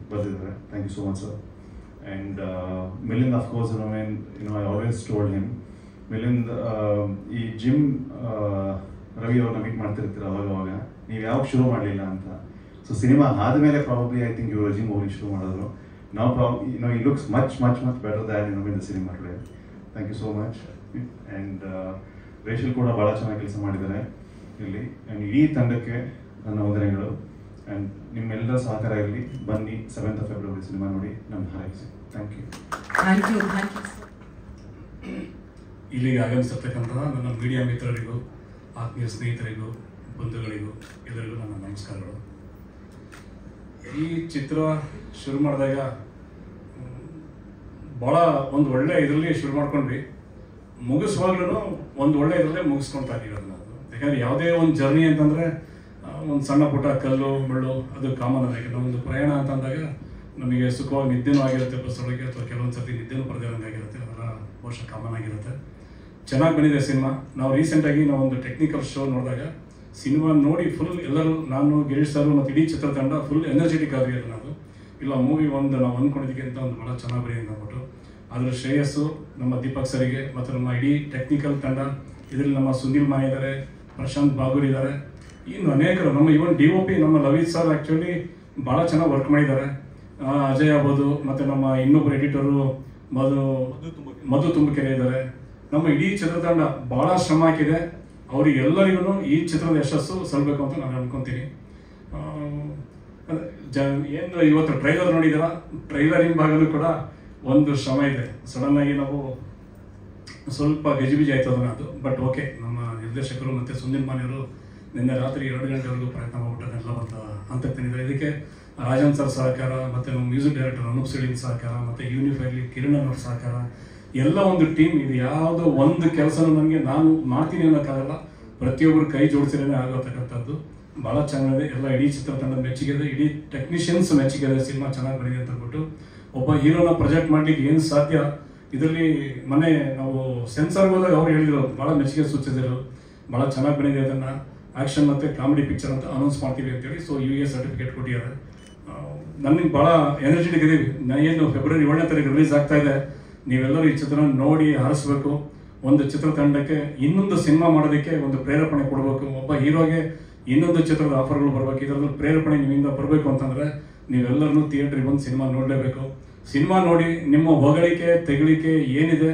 ಬರೆದಿದ್ದಾರೆ. Thank you so much sir. And Milind of course I always told him, Milind ಈ ಜಿಮ್ ರವಿ ಅವ್ರನ್ನ ಮೀಟ್ ಮಾಡ್ತಿರ್ತೀರ ಅವಾಗ ನೀವು ಯಾವಾಗ ಶುರು ಮಾಡಲಿಲ್ಲ ಅಂತ. ಸೊ ಸಿನಿಮಾ ಆದಮೇಲೆ ಪ್ರಾಬಬ್ಲಿ ಐ ಥಿಂಕ್ ಇವರು ಜಿಮ್ ಹೋಗಿ ಶುರು ಮಾಡಿದ್ರು. Now he looks much better than in the cinema today. Thank you so much. And ರೇಷಲ್ ಕೂಡ ಭಾಳ ಚೆನ್ನಾಗಿ ಕೆಲಸ ಮಾಡಿದ್ದಾರೆ ಇಲ್ಲಿ. ಆ್ಯಂಡ್ ಇಡೀ ತಂಡಕ್ಕೆ ನನ್ನ ವಂದನೆಗಳು. ಆ್ಯಂಡ್ ನಿಮ್ಮೆಲ್ಲರ ಸಹಕಾರ ಇರಲಿ. ಬನ್ನಿ 7th February ಸಿನಿಮಾ ನೋಡಿ ನಮ್ಮ ಹಾರೈಸಿ. Thank you. ಇಲ್ಲಿಗೆ ಆಗಮಿಸಿರ್ತಕ್ಕಂತಹ ನನ್ನ ಮೀಡಿಯಾ ಮಿತ್ರರಿಗೂ, ಆತ್ಮೀಯ ಸ್ನೇಹಿತರಿಗೂ, ಬಂಧುಗಳಿಗೂ ಎಲ್ಲರಿಗೂ ನನ್ನ ನಮಸ್ಕಾರಗಳು. ಈ ಚಿತ್ರ ಶುರು ಮಾಡಿದಾಗ ಭಾಳ ಒಂದು ಒಳ್ಳೆ ಇದರಲ್ಲಿ ಶುರು ಮಾಡ್ಕೊಂಡ್ವಿ. ಮುಗಿಸುವಾಗ್ಲೂ ಒಂದು ಒಳ್ಳೆ ಇದರಲ್ಲೇ ಮುಗಿಸ್ಕೊಳ್ತಾ ಇದ್ದೀವಿ ಅದನ್ನು. ಯಾಕಂದರೆ ಯಾವುದೇ ಒಂದು ಜರ್ನಿ ಅಂತಂದರೆ ಒಂದು ಸಣ್ಣ ಪುಟ್ಟ ಕಲ್ಲು ಮುಳ್ಳು ಅದು ಕಾಮನ್ ಆಗಿ, ಒಂದು ಪ್ರಯಾಣ ಅಂತಂದಾಗ ನಮಗೆ ಸುಖವಾಗಿ ನಿದ್ದೆನೂ ಆಗಿರುತ್ತೆ ಬಸ್ ಒಳಗೆ, ಅಥವಾ ಕೆಲವೊಂದು ಸರ್ತಿ ನಿದ್ದೆನೂ ಪಡೆದಂಗಾಗಿರುತ್ತೆ. ಅದೆಲ್ಲ ಬಹುಶಃ ಕಾಮನ್ ಆಗಿರುತ್ತೆ. ಚೆನ್ನಾಗಿ ಬಂದಿದೆ ಸಿನಿಮಾ. ನಾವು ರೀಸೆಂಟಾಗಿ ಒಂದು ಟೆಕ್ನಿಕಲ್ ಶೋ ನೋಡಿದಾಗ ಸಿನಿಮಾ ನೋಡಿ ಫುಲ್ ಎಲ್ಲರೂ, ನಾನು ಗಿರೀಶ್ ಸರ್ ಮತ್ತು ಇಡೀ ಚಿತ್ರತಂಡ ಫುಲ್ ಎನರ್ಜೆಟಿಕ್ ಆಗಿದೆ. ನಾವು ಇಲ್ಲ ಮೂವಿ ನಾವು ಅಂದ್ಕೊಂಡಿದ್ದಕ್ಕಿಂತ ಒಂದು ಭಾಳ ಚೆನ್ನಾಗಿ ಬರೀ ಅಂದ್ಬಿಟ್ಟು ಅದರ ಶ್ರೇಯಸ್ಸು ನಮ್ಮ ದೀಪಕ್ ಸರಿಗೆ ಮತ್ತು ನಮ್ಮ ಇಡೀ ಟೆಕ್ನಿಕಲ್ ತಂಡ. ಇದರಲ್ಲಿ ನಮ್ಮ ಸುನಿಲ್ ಮಾ ಇದ್ದಾರೆ, ಪ್ರಶಾಂತ್ ಬಾಗೂರ್ ಇದ್ದಾರೆ, ಇನ್ನು ಅನೇಕರು, ನಮ್ಮ ಇವನ್ DOP ನಮ್ಮ ಲವಿತ್ ಸರ್ ಆ್ಯಕ್ಚುಲಿ ಭಾಳ ಚೆನ್ನಾಗಿ ವರ್ಕ್ ಮಾಡಿದ್ದಾರೆ. ಅಜಯ್ ಆಗ್ಬೋದು, ಮತ್ತು ನಮ್ಮ ಇನ್ನೊಬ್ಬರು ಎಡಿಟರು ಮಧು ತುಂಬಕೆರೆ ಇದ್ದಾರೆ. ನಮ್ಮ ಇಡೀ ಚಿತ್ರತಂಡ ಭಾಳ ಶ್ರಮ ಹಾಕಿದೆ. ಅವರಿಗೆಲ್ಲರಿಗೂ ಈ ಚಿತ್ರದ ಯಶಸ್ಸು ಸಲ್ಲಬೇಕು ಅಂತ ನಾನು ಅನ್ಕೊತೀನಿ. ಏನು ಇವತ್ತು ಟ್ರೈಲರ್ ನೋಡಿದಾರ, ಟ್ರೈಲರಿನ ಭಾಗನೂ ಕೂಡ ಒಂದು ಶ್ರಮ ಇದೆ. ಸಡನ್ನಾಗಿ ನಾವು ಸ್ವಲ್ಪ ಗಜಿಬಿಜಿ ಆಯ್ತು ಅದು. ಬಟ್ ಓಕೆ, ನಮ್ಮ ನಿರ್ದೇಶಕರು ಮತ್ತು ಸುನಿಲ್ ಮಾನಿಯವರು ನಿನ್ನೆ ರಾತ್ರಿ 2 ಗಂಟೆವರೆಗೂ ಪ್ರಯತ್ನ ಮಾಡ್ಬಿಟ್ಟು ಅಂತ ಹಂತಕ್ಕೆ ತಂದಿದ್ದಾರೆ. ಇದಕ್ಕೆ ರಾಜನ್ ಸರ್ ಸಹಕಾರ, ಮತ್ತು ನಮ್ಮ ಮ್ಯೂಸಿಕ್ ಡೈರೆಕ್ಟರ್ ಅನೂಪ್ ಸಿಳಿನ್ ಸಹಕಾರ, ಮತ್ತು ಯೂನಿಫೈಲಿ ಕಿರಣ್ ಅವ್ರ ಸಹಕಾರ, ಎಲ್ಲ ಒಂದು ಟೀಮ್. ಇದು ಯಾವುದೋ ಒಂದು ಕೆಲಸನೂ ನನಗೆ ನಾನು ಮಾಡ್ತೀನಿ ಅನ್ನೋಕ್ಕಾಗಲ್ಲ, ಪ್ರತಿಯೊಬ್ಬರು ಕೈ ಜೋಡಿಸಿರೇ ಆಗತಕ್ಕಂಥದ್ದು. ಭಾಳ ಚೆನ್ನಾಗಿದೆ, ಎಲ್ಲ ಇಡೀ ಚಿತ್ರತಂಡದ ಮೆಚ್ಚುಗಿದೆ, ಇಡೀ ಟೆಕ್ನಿಷಿಯನ್ಸ್ ಮೆಚ್ಚುಗಿದೆ, ಸಿನಿಮಾ ಚೆನ್ನಾಗಿ ಬಂದಿದೆ ಅಂತ ಅಂದ್ಬಿಟ್ಟು. ಒಬ್ಬ ಹೀರೋನ ಪ್ರೊಜೆಕ್ಟ್ ಮಾಡ್ಲಿಕ್ಕೆ ಏನು ಸಾಧ್ಯ, ಇದರಲ್ಲಿ ಮೊನ್ನೆ ನಾವು ಸೆನ್ಸಾರ್ಗೆ ಹೋದಾಗ ಅವ್ರು ಹೇಳಿದ್ರು, ಭಾಳ ಮೆಚ್ಚುಗೆ ಸೂಚಿಸಿದ್ರು, ಭಾಳ ಚೆನ್ನಾಗಿ ಬಂದಿದೆ, ಅದನ್ನು ಆ್ಯಕ್ಷನ್ ಮತ್ತು ಕಾಮಿಡಿ ಪಿಕ್ಚರ್ ಅಂತ ಅನೌನ್ಸ್ ಮಾಡ್ತೀವಿ ಅಂತೇಳಿ. ಸೊ UA ಸರ್ಟಿಫಿಕೇಟ್ ಕೊಟ್ಟಿದ್ದಾರೆ. ನನಗೆ ಭಾಳ ಎನರ್ಜೆಟಿಕ್ ಇದೀವಿ. ಏನು ಫೆಬ್ರವರಿ 7ನೇ ತಾರೀಕು ರಿಲೀಸ್ ಆಗ್ತಾ ಇದೆ, ನೀವೆಲ್ಲರೂ ಈ ಚಿತ್ರನ ನೋಡಿ ಹರಿಸ್ಬೇಕು. ಒಂದು ಚಿತ್ರತಂಡಕ್ಕೆ ಇನ್ನೊಂದು ಸಿನಿಮಾ ಮಾಡೋದಕ್ಕೆ ಒಂದು ಪ್ರೇರೇಪಣೆ ಕೊಡಬೇಕು. ಒಬ್ಬ ಹೀರೋಗೆ ಇನ್ನೊಂದು ಚಿತ್ರದ ಆಫರ್ಗಳು ಬರಬೇಕು. ಇದರಲ್ಲಿ ಪ್ರೇರೇಪಣೆ ನಿಮ್ಮಿಂದ ಬರಬೇಕು ಅಂತಂದರೆ ನೀವೆಲ್ಲರೂ ಥಿಯೇಟ್ರಿಗೆ ಬಂದು ಸಿನಿಮಾ ನೋಡಲೇಬೇಕು. ಸಿನಿಮಾ ನೋಡಿ ನಿಮ್ಮ ಹೊಗಳಿಕೆ ತೆಗಳಿಕೆ ಏನಿದೆ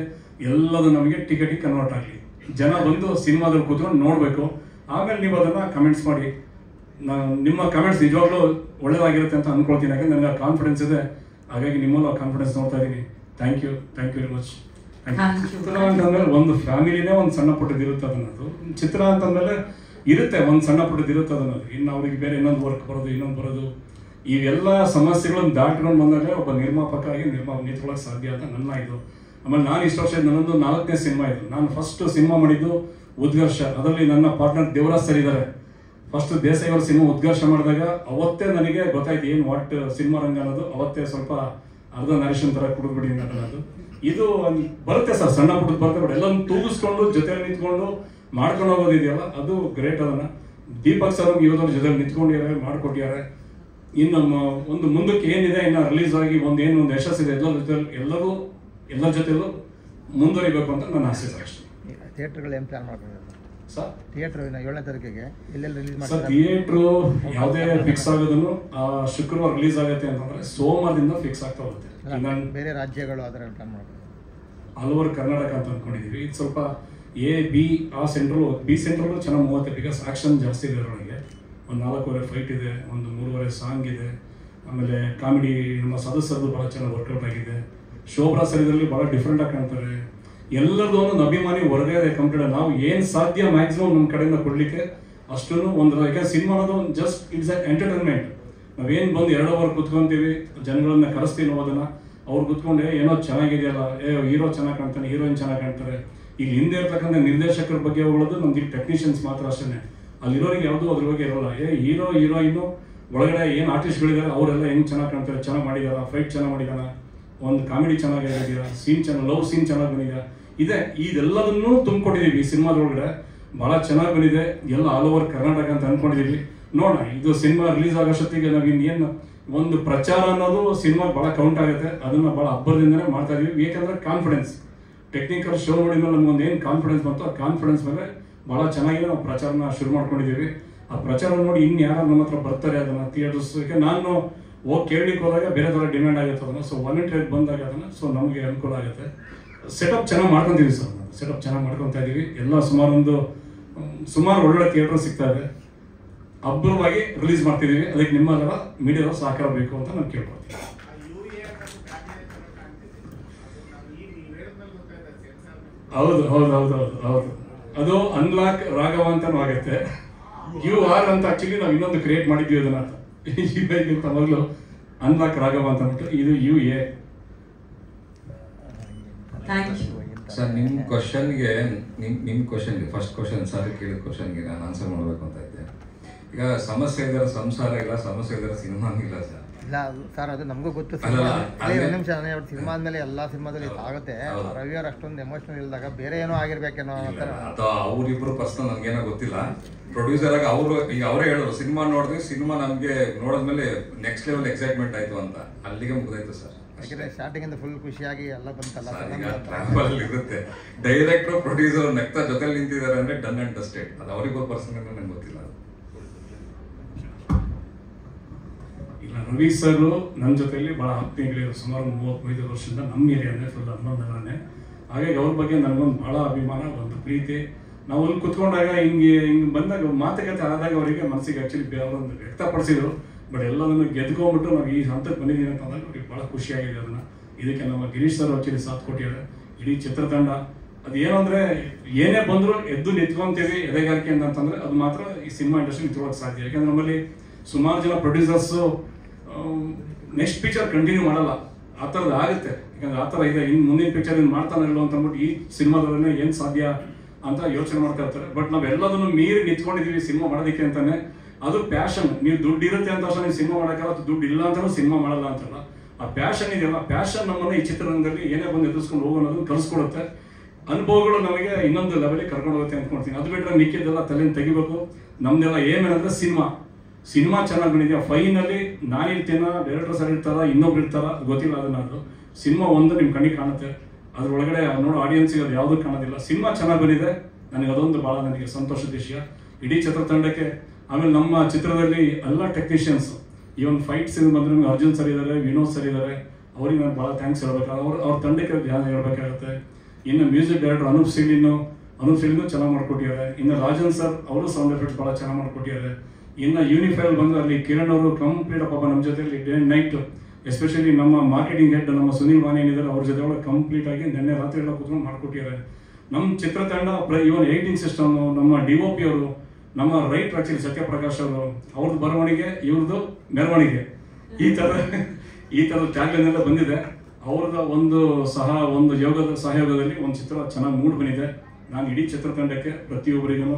ಎಲ್ಲದು ನಮಗೆ ಟಿಕೆಟಿಗೆ ಕನ್ವರ್ಟ್ ಆಗಲಿ. ಜನ ಬಂದು ಸಿನಿಮಾದಲ್ಲಿ ಕೂತ್ಕೊಂಡು ನೋಡಬೇಕು. ಆಮೇಲೆ ನೀವು ಅದನ್ನು ಕಮೆಂಟ್ಸ್ ಮಾಡಿ. ನಿಮ್ಮ ಕಮೆಂಟ್ಸ್ ನಿಜವಾಗ್ಲೂ ಒಳ್ಳೇದಾಗಿರುತ್ತೆ ಅಂತ ಅಂದ್ಕೊಳ್ತೀನಿ, ಯಾಕಂದ್ರೆ ನನಗೆ ಕಾನ್ಫಿಡೆನ್ಸ್ ಇದೆ. ಹಾಗಾಗಿ ನಿಮ್ಮಲ್ಲೂ ಕಾನ್ಫಿಡೆನ್ಸ್ ನೋಡ್ತಾ ಇದ್ದೀನಿ. Thank you very much. ಚಿತ್ರ ಅಂತಂದ್ಮೇಲೆ ಒಂದು ಫ್ಯಾಮಿಲಿನೇ ಒಂದು ಸಣ್ಣ ಪುಟ್ಟದ್ದು ಇರುತ್ತೆ. ಅದನ್ನದು ಚಿತ್ರ ಅಂತಂದ್ಮೇಲೆ ಇರುತ್ತೆ, ಒಂದು ಸಣ್ಣ ಪುಟ್ಟದ್ದು ಇರುತ್ತೆ ಅದನ್ನದು. ಇನ್ನು ಅವ್ರಿಗೆ ಬೇರೆ ಇನ್ನೊಂದು ವರ್ಕ್ ಬರೋದು, ಇನ್ನೊಂದು ಬರೋದು, ಇವೆಲ್ಲ ಸಮಸ್ಯೆಗಳನ್ನು ದಾಟ್ಕೊಂಡು ಬಂದಾಗ ಒಬ್ಬ ನಿರ್ಮಾಪಕ ಆಗಿ ನಿಂತ್ಕೊಳ್ಳೋಕೆ ಸಾಧ್ಯ ಅಂತ ನನ್ನ ಇದು. ಆಮೇಲೆ ನಾನು ಇಷ್ಟು ವರ್ಷ ನನ್ನೊಂದು 4ನೇ ಸಿನಿಮಾ ಇದು. ನಾನು ಫಸ್ಟ್ ಸಿನಿಮಾ ಮಾಡಿದ್ದು ಉದ್ಘರ್ಷ. ಅದರಲ್ಲಿ ನನ್ನ ಪಾರ್ಟ್ನರ್ ದೇವರಾಜ್ ಸರ್ ಇದ್ದಾರೆ. ಫಸ್ಟ್ ದೇಸಾಯಿ ಅವ್ರ ಸಿನಿಮಾ ಉದ್ಘರ್ಷ ಮಾಡಿದಾಗ ಅವತ್ತೇ ನನಗೆ ಗೊತ್ತಾಯ್ತು ಏನು ವಾಟ್ ಸಿನಿಮಾ ರಂಗ ಅನ್ನೋದು. ಅವತ್ತೇ ಸ್ವಲ್ಪ ಅರ್ಧ ನರೇಶನ್ ಥರ ಕುಡಿದ್ಬಿಟ್ಟಿದ್ದೀನಿ ಅನ್ನೋದು. ಇದು ಬರುತ್ತೆ ಸರ್, ಸಣ್ಣ ಪುಟ್ಟದ್ದು ಬರುತ್ತೆ, ಬಟ್ ಎಲ್ಲ ತೂಗಿಸ್ಕೊಂಡು ಜೊತೆಲಿ ನಿಂತ್ಕೊಂಡು ಮಾಡ್ಕೊಂಡು ಹೋಗೋದಿದೆಯಲ್ಲ, ಅದು ಗ್ರೇಟ್. ಅದನ್ನು ದೀಪಕ್ ಸರ್ ಇವತ್ತವ್ರ ಜೊತೆಲಿ ನಿಂತ್ಕೊಂಡಿದ್ದಾರೆ, ಮಾಡಿಕೊಟ್ಟಿದ್ದಾರೆ. ಇನ್ನು ಒಂದು ಮುಂದಕ್ಕೆ ಏನಿದೆ, ಇನ್ನು ರಿಲೀಸ್ ಆಗಿ ಒಂದು ಯಶಸ್ಸಿದೆ, ಎಲ್ಲರ ಜೊತೆಲೂ ಮುಂದುವರಿಬೇಕು ಅಂತ ನನ್ನ ಆಸೆ ಸರ್. ಅಷ್ಟೇ. ಥಿಯೇಟರ್ಗಳು ಏನು ಪ್ಲಾನ್ ಮಾಡ್ಕೊಂಡಿದ್ದಾರೆ ಸರ್? ಥಿಯೇಟರ್ 7ನೇ ತಾರೀಕಿಗೆ ಎಲ್ಲೆಲ್ಲಿ ರಿಲೀಸ್ ಮಾಡ್ತಾರೆ ಸರ್? ಥಿಯೇಟ್ರು ಯಾವುದೇ ಫಿಕ್ಸ್ ಆಗೋದನ್ನು ಶುಕ್ರವಾರ ರಿಲೀಸ್ ಆಗುತ್ತೆ ಅಂತಂದ್ರೆ ಸೋಮವಾರದಿಂದ ಫಿಕ್ಸ್ ಆಗ್ತಾ ಹೋಗುತ್ತೆ. ಬೇರೆ ರಾಜ್ಯಗಳು ಅದರ ಪ್ಲಾನ್ ಮಾಡ್ತಾರೆ. ಆಲ್ ಓವರ್ ಕರ್ನಾಟಕ ಅಂತ ಅಂದ್ಕೊಂಡಿದ್ದೀವಿ. ಇದು ಸ್ವಲ್ಪ A-B ಆ ಸೆಂಟ್ರಲ್, B ಸೆಂಟ್ರಲ್ಲು ಚೆನ್ನಾಗಿ 30, ಬಿಕಾಸ್ ಆಕ್ಷನ್ ಜಾಸ್ತಿ ಇದೆ ಅದರೊಳಗೆ. ಒಂದು 4 ಫೈಟ್ ಇದೆ, ಒಂದು 3 ಸಾಂಗ್ ಇದೆ, ಆಮೇಲೆ ಕಾಮಿಡಿ ನಮ್ಮ ಸದಸ್ಯರದು ಭಾಳ ಚೆನ್ನಾಗಿ ವರ್ಕೌಟ್ ಆಗಿದೆ. ಶೋಭ್ರಾ ಸರ್ ಇದರಲ್ಲಿ ಭಾಳ ಡಿಫ್ರೆಂಟಾಗಿ ಕಾಣ್ತಾರೆ. ಎಲ್ಲರದ್ದು ಒಂದೊಂದು ಅಭಿಮಾನಿ ಹೊರಗಡೆ ಕಂಪ್ಲೀಟ್. ನಾವು ಏನು ಸಾಧ್ಯ ಮ್ಯಾಕ್ಸಿಮಮ್ ನಮ್ಮ ಕಡೆಯಿಂದ ಕೊಡಲಿಕ್ಕೆ ಅಷ್ಟೂ ಒಂದು, ಯಾಕಂದ್ರೆ ಸಿನಿಮಾ ಅನ್ನೋದು ಒಂದು ಜಸ್ಟ್ ಇಟ್ಸ್ ಎ ಎಂಟರ್ಟೈನ್ಮೆಂಟ್. ನಾವೇನು ಬಂದು 2 ಅವರ್ ಕುತ್ಕೊಂತೀವಿ, ಜನಗಳನ್ನ ಕರೆಸ್ತೀವಿ ಅನ್ನೋದನ್ನ. ಅವ್ರು ಕುತ್ಕೊಂಡೆ ಏನೋ ಚೆನ್ನಾಗಿದೆಯಲ್ಲ, ಹೀರೋ ಚೆನ್ನಾಗಿ ಕಾಣ್ತಾನೆ, ಹೀರೋಯಿನ್ ಚೆನ್ನಾಗಿ ಕಾಣ್ತಾರೆ. ಈಗ ಹಿಂದೆ ಇರ್ತಕ್ಕಂಥ ನಿರ್ದೇಶಕರ ಬಗ್ಗೆ ಹೋಗೋದು ನಮ್ದು ಟೆಕ್ನಿಷಿಯನ್ಸ್ ಮಾತ್ರ ಅಷ್ಟೇ. ಅಲ್ಲಿರೋರಿಗೆ ಯಾವುದೂ ಅದ್ರ ಬಗ್ಗೆ ಇರೋಲ್ಲ. ಹೀರೋ ಹೀರೋಯಿನ್ನು ಒಳಗಡೆ ಏನು ಆರ್ಟಿಸ್ಟ್ಗಳಿದ್ದಾರೆ ಅವರೆಲ್ಲ ಹೆಂಗೆ ಚೆನ್ನಾಗಿ ಕಾಣ್ತಾರೆ, ಚೆನ್ನಾಗಿ ಮಾಡಿದಾರ, ಫೈಟ್ ಚೆನ್ನಾಗಿ ಮಾಡಿದಾರ, ಒಂದು ಕಾಮಿಡಿ ಚೆನ್ನಾಗಿದ್ದೀರಾ, ಸೀನ್ ಚೆನ್ನಾಗಿ, ಲವ್ ಸೀನ್ ಚೆನ್ನಾಗಿ ಬಂದಿದೆ. ಇದೆಲ್ಲದನ್ನೂ ತುಂಬಿಕೊಟ್ಟಿದ್ದೀವಿ ಈ ಸಿನಿಮಾದೊಳಗಡೆ. ಭಾಳ ಚೆನ್ನಾಗಿ ಬಂದಿದೆ, ಎಲ್ಲ ಆಲ್ ಓವರ್ ಕರ್ನಾಟಕ ಅಂತ ಅಂದ್ಕೊಂಡಿದ್ದೀವಿ. ನೋಡೋಣ, ಇದು ಸಿನಿಮಾ ರಿಲೀಸ್ ಆಗೋಷ್ಟೊತ್ತಿಗೆ ನಾವು ಇನ್ನೇನು ಒಂದು ಪ್ರಚಾರ ಅನ್ನೋದು ಸಿನಿಮಾ ಭಾಳ ಕೌಂಟ್ ಆಗುತ್ತೆ. ಅದನ್ನು ಭಾಳ ಹಬ್ಬದಿಂದನೇ ಮಾಡ್ತಾ ಇದೀವಿ. ಏಕೆಂದರೆ ಕಾನ್ಫಿಡೆನ್ಸ್, ಟೆಕ್ನಿಕಲ್ ಶೋ ನೋಡಿದ ಮೇಲೆ ನಮ್ಗೊಂದು ಏನು ಕಾನ್ಫಿಡೆನ್ಸ್ ಬಂತು, ಆ ಕಾನ್ಫಿಡೆನ್ಸ್ ಮೇಲೆ ಭಾಳ ಚೆನ್ನಾಗಿ ನಾವು ಪ್ರಚಾರನ ಶುರು ಮಾಡ್ಕೊಂಡಿದ್ದೀವಿ. ಆ ಪ್ರಚಾರ ನೋಡಿ ಇನ್ನು ಯಾರು ನಮ್ಮ ಹತ್ರ ಬರ್ತಾರೆ ಅದನ್ನು ಥಿಯೇಟರ್ಸ್. ನಾನು ಹೋಗಿ ಕೇಳಲಿಕ್ಕೆ ಹೋದಾಗ ಬೇರೆ ಥರ ಡಿಮ್ಯಾಂಡ್ ಆಗುತ್ತೆ ಅದನ್ನು. ಸೊ ವಾಲಂಟಿಯರ್ ಬಂದಾಗ ಅದನ್ನು, ಸೊ ನಮಗೆ ಅನುಕೂಲ ಆಗುತ್ತೆ. ಸೆಟಪ್ ಚೆನ್ನಾಗಿ ಮಾಡ್ಕೊತೀವಿ ಸರ್, ಸೆಟಪ್ ಚೆನ್ನಾಗಿ ಮಾಡ್ಕೊತಾ ಇದ್ದೀವಿ. ಎಲ್ಲ ಸುಮಾರು ಒಳ್ಳೊಳ್ಳೆ ಥಿಯೇಟರ್ ಸಿಗ್ತಾ ಇದೆ. ಅಬ್ಬರವಾಗಿ ರಿಲೀಸ್ ಮಾಡ್ತಿದ್ದೀವಿ. ಅದಕ್ಕೆ ನಿಮ್ಮೆಲ್ಲ ಮೀಡಿಯಾದ ಸಹಕಾರ ಬೇಕು ಅಂತ ನಾನು ಕೇಳ್ಕೊಳ್ತೀನಿ. ಹೌದು. ಅದು ಅನ್ಲಾಕ್ ರಾಘವ ಅಂತಾನು ಆಗುತ್ತೆ. UR ಅಂತ ಆಕ್ಚುಲಿ ನಾವು ಇನ್ನೊಂದು ಕ್ರಿಯೇಟ್ ಮಾಡಿದ್ವಿ ಅದನ್ನ, ಈಗಿಂತ ಮೊದಲು ಅನ್ಲಾಕ್ ರಾಘವ ಅಂತ ಅಂದ್ಬಿಟ್ಟು. ಇದು UA. ಸರ್, ನಿಮ್ಮ ಕ್ವಶನ್ಗೆ ಫಸ್ಟ್ ಕ್ವಶನ್ ಸರ್ ಕೇಳಿದ ಕ್ವಶನ್ಗೆ ನಾನು ಆನ್ಸರ್ ಮಾಡಬೇಕು ಅಂತ ಇದ್ದೆ. ಈಗ ಸಮಸ್ಯೆ ಇದ್ದಾರೆ ಸಂಸಾರ ಇಲ್ಲ, ಸಮಸ್ಯೆ ಇದ್ದಾರೆ ಸಿನಿಮಾ ಇಲ್ಲ ಸರ್. ಇಲ್ಲ ಸರ್, ಅದು ನಮಗೂ ಗೊತ್ತು. ಒಂದು ನಿಮಿಷ, ಸಿನಿಮಾ ಆದ್ಮೇಲೆ ಎಲ್ಲ ಸಿನಿಮಾದಲ್ಲಿ ಆಗುತ್ತೆ. ರವಿ ಅವ್ರು ಅಷ್ಟೊಂದು ಎಮೋಷನಲ್ ಇಲ್ದಾಗ ಬೇರೆ ಏನೋ ಆಗಿರ್ಬೇಕೇನೋ ಅಂತ. ಅಥವಾ ಅವ್ರಿಬ್ರು ಪರ್ಸನಲ್ ನಮ್ಗೇನೋ ಗೊತ್ತಿಲ್ಲ. ಪ್ರೊಡ್ಯೂಸರ್ ಆಗಿ ಅವರೇ ಹೇಳೋರು, ಸಿನಿಮಾ ನೋಡಿದ್ವಿ, ಸಿನಿಮಾ ನಮಗೆ ನೋಡಿದ್ಮೇಲೆ ನೆಕ್ಸ್ಟ್ ಲೆವೆಲ್ ಎಕ್ಸೈಟ್ಮೆಂಟ್ ಆಯ್ತು ಅಂತ. ಅಲ್ಲಿಗೆ ಮುಗಿದಾಯ್ತು ಸರ್. ಯಾಕಂದ್ರೆ ಸ್ಟಾರ್ಟಿಂಗ್ ಇಂದ ಫುಲ್ ಖುಷಿಯಾಗಿ ಎಲ್ಲ ಬಂತಲ್ಲ. ಇರುತ್ತೆ, ಡೈರೆಕ್ಟರ್ ಪ್ರೊಡ್ಯೂಸರ್ ನೆಕ್ತಾ ಜೊತೆಲಿ ನಿಂತಿದ್ದಾರೆ ಅಂದ್ರೆ ಡನ್ ಅಂಡ್ ಡಸ್ಟೆಡ್. ಅದು ಅವರಿಗೂ ಪರ್ಸನಲ್ ನಂಗೆ ಗೊತ್ತಿಲ್ಲ. ಇಲ್ಲ, ರವಿ ಸರ್ ನನ್ನ ಜೊತೆಯಲ್ಲಿ ಭಾಳ ಆತ್ಮೀಯಗಳಿರೋ, ಸುಮಾರು 35 ವರ್ಷದಿಂದ ನಮ್ಮ ಏರಿಯಾನೇ, ಫುಲ್ ಹನ್ನೊಂದನೇ. ಹಾಗಾಗಿ ಅವ್ರ ಬಗ್ಗೆ ನನಗೊಂದು ಭಾಳ ಅಭಿಮಾನ, ಒಂದು ಪ್ರೀತಿ. ನಾವು ಅಲ್ಲಿ ಕುತ್ಕೊಂಡಾಗ ಹಿಂಗೆ ಬಂದಾಗ ಮಾತುಕತೆ ಆದಾಗ ಅವರಿಗೆ ಮನಸ್ಸಿಗೆ ಆ್ಯಕ್ಚುಲಿ ಅವರೊಂದು ವ್ಯಕ್ತಪಡಿಸಿದ್ರು. ಬಟ್ ಎಲ್ಲದನ್ನು ಗೆದ್ಕೊಂಡ್ಬಿಟ್ಟು ನಾವು ಈ ಹಂತಕ್ಕೆ ಬಂದಿದ್ದೀವಿ ಅಂತ ಅಂದಾಗ ಅವ್ರಿಗೆ ಭಾಳ ಖುಷಿಯಾಗಿದೆ. ಅದನ್ನು ಇದಕ್ಕೆ ನಮ್ಮ ಗಿರೀಶ್ ಸರ್ ಆ್ಯಕ್ಚುಲಿ ಸಾಥ್ ಕೊಟ್ಟಿದ್ದಾರೆ, ಇಡೀ ಚಿತ್ರತಂಡ. ಅದು ಏನು ಅಂದರೆ ಏನೇ ಬಂದರೂ ಎದ್ದು ನಿಂತ್ಕೊಂತೀವಿ ಎದೆಗಾರಿಕೆ ಅಂತಂದರೆ ಅದು ಮಾತ್ರ ಈ ಸಿನಿಮಾ ಇಂಡಸ್ಟ್ರಿ ನಿಂತ್ಕೊಳ್ಳೋಕೆ ಸಾಧ್ಯ. ಯಾಕೆಂದರೆ ನಮ್ಮಲ್ಲಿ ಸುಮಾರು ಜನ ಪ್ರೊಡ್ಯೂಸರ್ಸು ನೆಕ್ಸ್ಟ್ ಪಿಕ್ಚರ್ ಕಂಟಿನ್ಯೂ ಮಾಡಲ್ಲ, ಆ ಥರದ್ದು ಆಗುತ್ತೆ. ಯಾಕಂದರೆ ಆ ಥರ ಇದೆ, ಇನ್ನು ಮುಂದಿನ ಪಿಕ್ಚರ್ ಇನ್ನು ಮಾಡ್ತಾನಲ್ಲ ಅಂತ ಅಂದ್ಬಿಟ್ಟು ಈ ಸಿನಿಮಾದಲ್ಲೇ ಏನು ಸಾಧ್ಯ ಅಂತ ಯೋಚನೆ ಮಾಡ್ತಾ ಇರ್ತಾರೆ. ಬಟ್ ನಾವೆಲ್ಲದನ್ನು ಮೀರಿ ನಿಂತ್ಕೊಂಡಿದ್ದೀವಿ ಸಿನಿಮಾ ಮಾಡೋದಕ್ಕೆ ಅಂತಲೇ. ಅದು ಪ್ಯಾಷನ್. ನೀವು ದುಡ್ಡು ಇರುತ್ತೆ ಅಂತ ಅಷ್ಟೇ ನೀವು ಸಿನಿಮಾ ಮಾಡೋಕ್ಕಲ್ಲ, ಅಥವಾ ದುಡ್ಡು ಇಲ್ಲ ಅಂತಲೂ ಸಿನಿಮಾ ಮಾಡಲ್ಲ ಅಂತಲ್ಲ. ಆ ಪ್ಯಾಷನ್ ಇದೆಯಲ್ಲ, ಪ್ಯಾಷನ್ ನಮ್ಮನ್ನು ಈ ಚಿತ್ರರಂಗದಲ್ಲಿ ಏನೇ ಬಂದು ಎದುರಿಸ್ಕೊಂಡು ಹೋಗೋದು ಕಲಿಸ್ಕೊಡುತ್ತೆ. ಅನುಭವಗಳು ನಮಗೆ ಇನ್ನೊಂದು ಲೆವೆಲಿಗೆ ಕರ್ಕೊಂಡು ಹೋಗುತ್ತೆ ಅಂದ್ಕೊಳ್ತೀನಿ. ಅದು ಬಿಟ್ಟರೆ ಮಿಕ್ಕಿದ್ದೆಲ್ಲ ತಲೆಯನ್ನು ತೆಗಿಬೇಕು. ನಮ್ದೆಲ್ಲ ಏನೇನಂದ್ರೆ ಸಿನಿಮಾ ಚೆನ್ನಾಗಿ ಬಂದಿದೆಯಾ, ಫೈನಲ್ಲಿ ನಾನಿರ್ತೀನ, ಡೈರೆಕ್ಟರ್ ಸರ್ ಇರ್ತಾರ, ಇನ್ನೊಬ್ರು ಇರ್ತಾರ, ಗೊತ್ತಿಲ್ಲ. ಅದನ್ನ ಸಿನಿಮಾ ಒಂದು ನಿಮ್ಮ ಕಣ್ಣಿಗೆ ಕಾಣುತ್ತೆ, ಅದ್ರೊಳಗಡೆ ನೋಡೋ ಆಡಿಯನ್ಸ್ಗೆ ಅದು ಯಾವುದೂ ಕಾಣೋದಿಲ್ಲ. ಸಿನಿಮಾ ಚೆನ್ನಾಗಿ ಬಂದಿದೆ, ನನಗೆ ಅದೊಂದು ಭಾಳ ನನಗೆ ಸಂತೋಷದ ವಿಷಯ. ಇಡೀ ಚಿತ್ರತಂಡಕ್ಕೆ, ಆಮೇಲೆ ನಮ್ಮ ಚಿತ್ರದಲ್ಲಿ ಎಲ್ಲ ಟೆಕ್ನಿಷಿಯನ್ಸ್, ಈವನ್ ಫೈಟ್ ಸೀನ್ ಬಂದ್ರೆ ಅರ್ಜುನ್ ಸರ್ ಇದ್ದಾರೆ, ವಿನೋದ್ ಸರ್ ಇದ್ದಾರೆ, ಅವ್ರಿಗೆ ನಾನು ಭಾಳ ಥ್ಯಾಂಕ್ಸ್ ಹೇಳ್ಬೇಕಾದ್ರೆ ಅವ್ರ ತಂಡಕ್ಕೆ ಧ್ಯಾನ ಹೇಳ್ಬೇಕಾಗುತ್ತೆ. ಇನ್ನು ಮ್ಯೂಸಿಕ್ ಡೈರೆಕ್ಟರ್ ಅನೂಪ್ ಸಿಲಿನೂ ಚೆನ್ನಾಗಿ ಮಾಡ್ಕೊಟ್ಟಿದ್ದಾರೆ. ಇನ್ನು ರಾಜನ್ ಸರ್ ಅವರು ಸೌಂಡ್ ಎಫೆಕ್ಟ್ಸ್ ಭಾಳ ಚೆನ್ನಾಗಿ ಮಾಡ್ಕೊಟ್ಟಿದ್ದಾರೆ. ಇನ್ನು ಯೂನಿಫೈಲ್ ಬಂದ್ರೆ ಅಲ್ಲಿ ಕಿರಣ್ ಅವರು ಕಂಪ್ಲೀಟ್ ಪಾಪ ನಮ್ಮ ಜೊತೆಲಿ ಡೇ ಅಂಡ್ ನೈಟ್, ಎಸ್ಪೆಷಲಿ ನಮ್ಮ ಮಾರ್ಕೆಟಿಂಗ್ ಹೆಡ್ ನಮ್ಮ ಸುನೀಲ್ ಮಾನೆ ಏನಿದ್ದಾರೆ ಅವ್ರ ಜೊತೆ ಒಳಗೆ ಕಂಪ್ಲೀಟ್ ಆಗಿ ನೆನ್ನೆ ರಾತ್ರಿ ಎಲ್ಲ ಕೂತ್ಕೊಂಡು ಮಾಡ್ಕೊಟ್ಟಿದ್ದಾರೆ. ನಮ್ಮ ಚಿತ್ರತಂಡ ಇವನ್ ಎಡಿಟಿಂಗ್ ಸಿಸ್ಟಮ್, ನಮ್ಮ DOP ಅವರು, ನಮ್ಮ ರೈಟ್ ಆಕ್ಚುಲಿ ಸತ್ಯಪ್ರಕಾಶ್ ಅವರು, ಅವ್ರದ್ದು ಬರವಣಿಗೆ, ಇವ್ರದ್ದು ಮೆರವಣಿಗೆ, ಈ ಥರದ ಟ್ಯಾಗ್ಲೈನ್ ಎಲ್ಲ ಬಂದಿದೆ. ಅವ್ರದ ಒಂದು ಸಹಯೋಗದಲ್ಲಿ ಒಂದು ಚಿತ್ರ ಚೆನ್ನಾಗಿ ಮೂಡ್ ಬಂದಿದೆ. ನಾನು ಇಡೀ ಚಿತ್ರತಂಡಕ್ಕೆ ಪ್ರತಿಯೊಬ್ಬರಿಗೂ,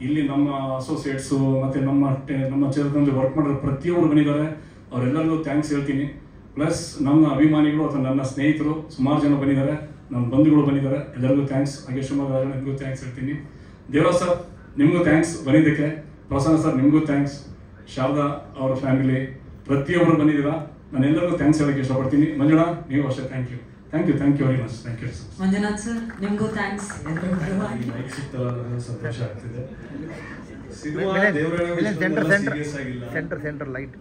ಇಲ್ಲಿ ನಮ್ಮ ಅಸೋಸಿಯೇಟ್ಸು ಮತ್ತು ನಮ್ಮ ಚಿತ್ರತಂಡದಲ್ಲಿ ವರ್ಕ್ ಮಾಡಿರೋ ಪ್ರತಿಯೊಬ್ಬರು ಬಂದಿದ್ದಾರೆ, ಅವರೆಲ್ಲರಿಗೂ ಥ್ಯಾಂಕ್ಸ್ ಹೇಳ್ತೀನಿ. ಪ್ಲಸ್ ನಮ್ಮ ಅಭಿಮಾನಿಗಳು ಅಥವಾ ನನ್ನ ಸ್ನೇಹಿತರು ಸುಮಾರು ಜನ ಬಂದಿದ್ದಾರೆ, ನನ್ನ ಬಂಧುಗಳು ಬಂದಿದ್ದಾರೆ, ಎಲ್ಲರಿಗೂ ಥ್ಯಾಂಕ್ಸ್. ಹಾಗೆ ಶಿವಮೊಗ್ಗ ನಿಮಗೂ ಥ್ಯಾಂಕ್ಸ್ ಹೇಳ್ತೀನಿ. ದೇವರಾಜ್ ಸರ್ ನಿಮಗೂ ಥ್ಯಾಂಕ್ಸ್ ಬಂದಿದ್ದಕ್ಕೆ. ಪ್ರಸನ್ನ ಸರ್ ನಿಮಗೂ ಥ್ಯಾಂಕ್ಸ್. ಶಾರದಾ ಅವರ ಫ್ಯಾಮಿಲಿ ಪ್ರತಿಯೊಬ್ಬರು ಬಂದಿದ್ದೀರಾ, ನಾನು ಎಲ್ಲರಿಗೂ ಥ್ಯಾಂಕ್ಸ್ ಹೇಳಕ್ಕೆ ಇಷ್ಟಪಡ್ತೀನಿ. ಮಂಜುಳಾ ನೀವು ಅಷ್ಟೇ thank you very much. Thank you sir. Manjunath sir ನಿಮಗೂ ಥ್ಯಾಂಕ್ಸ್. ಸಂತೋಷ ಆಗ್ತಿದೆ. ಸೆಂಟರ್ ಲೈಟ್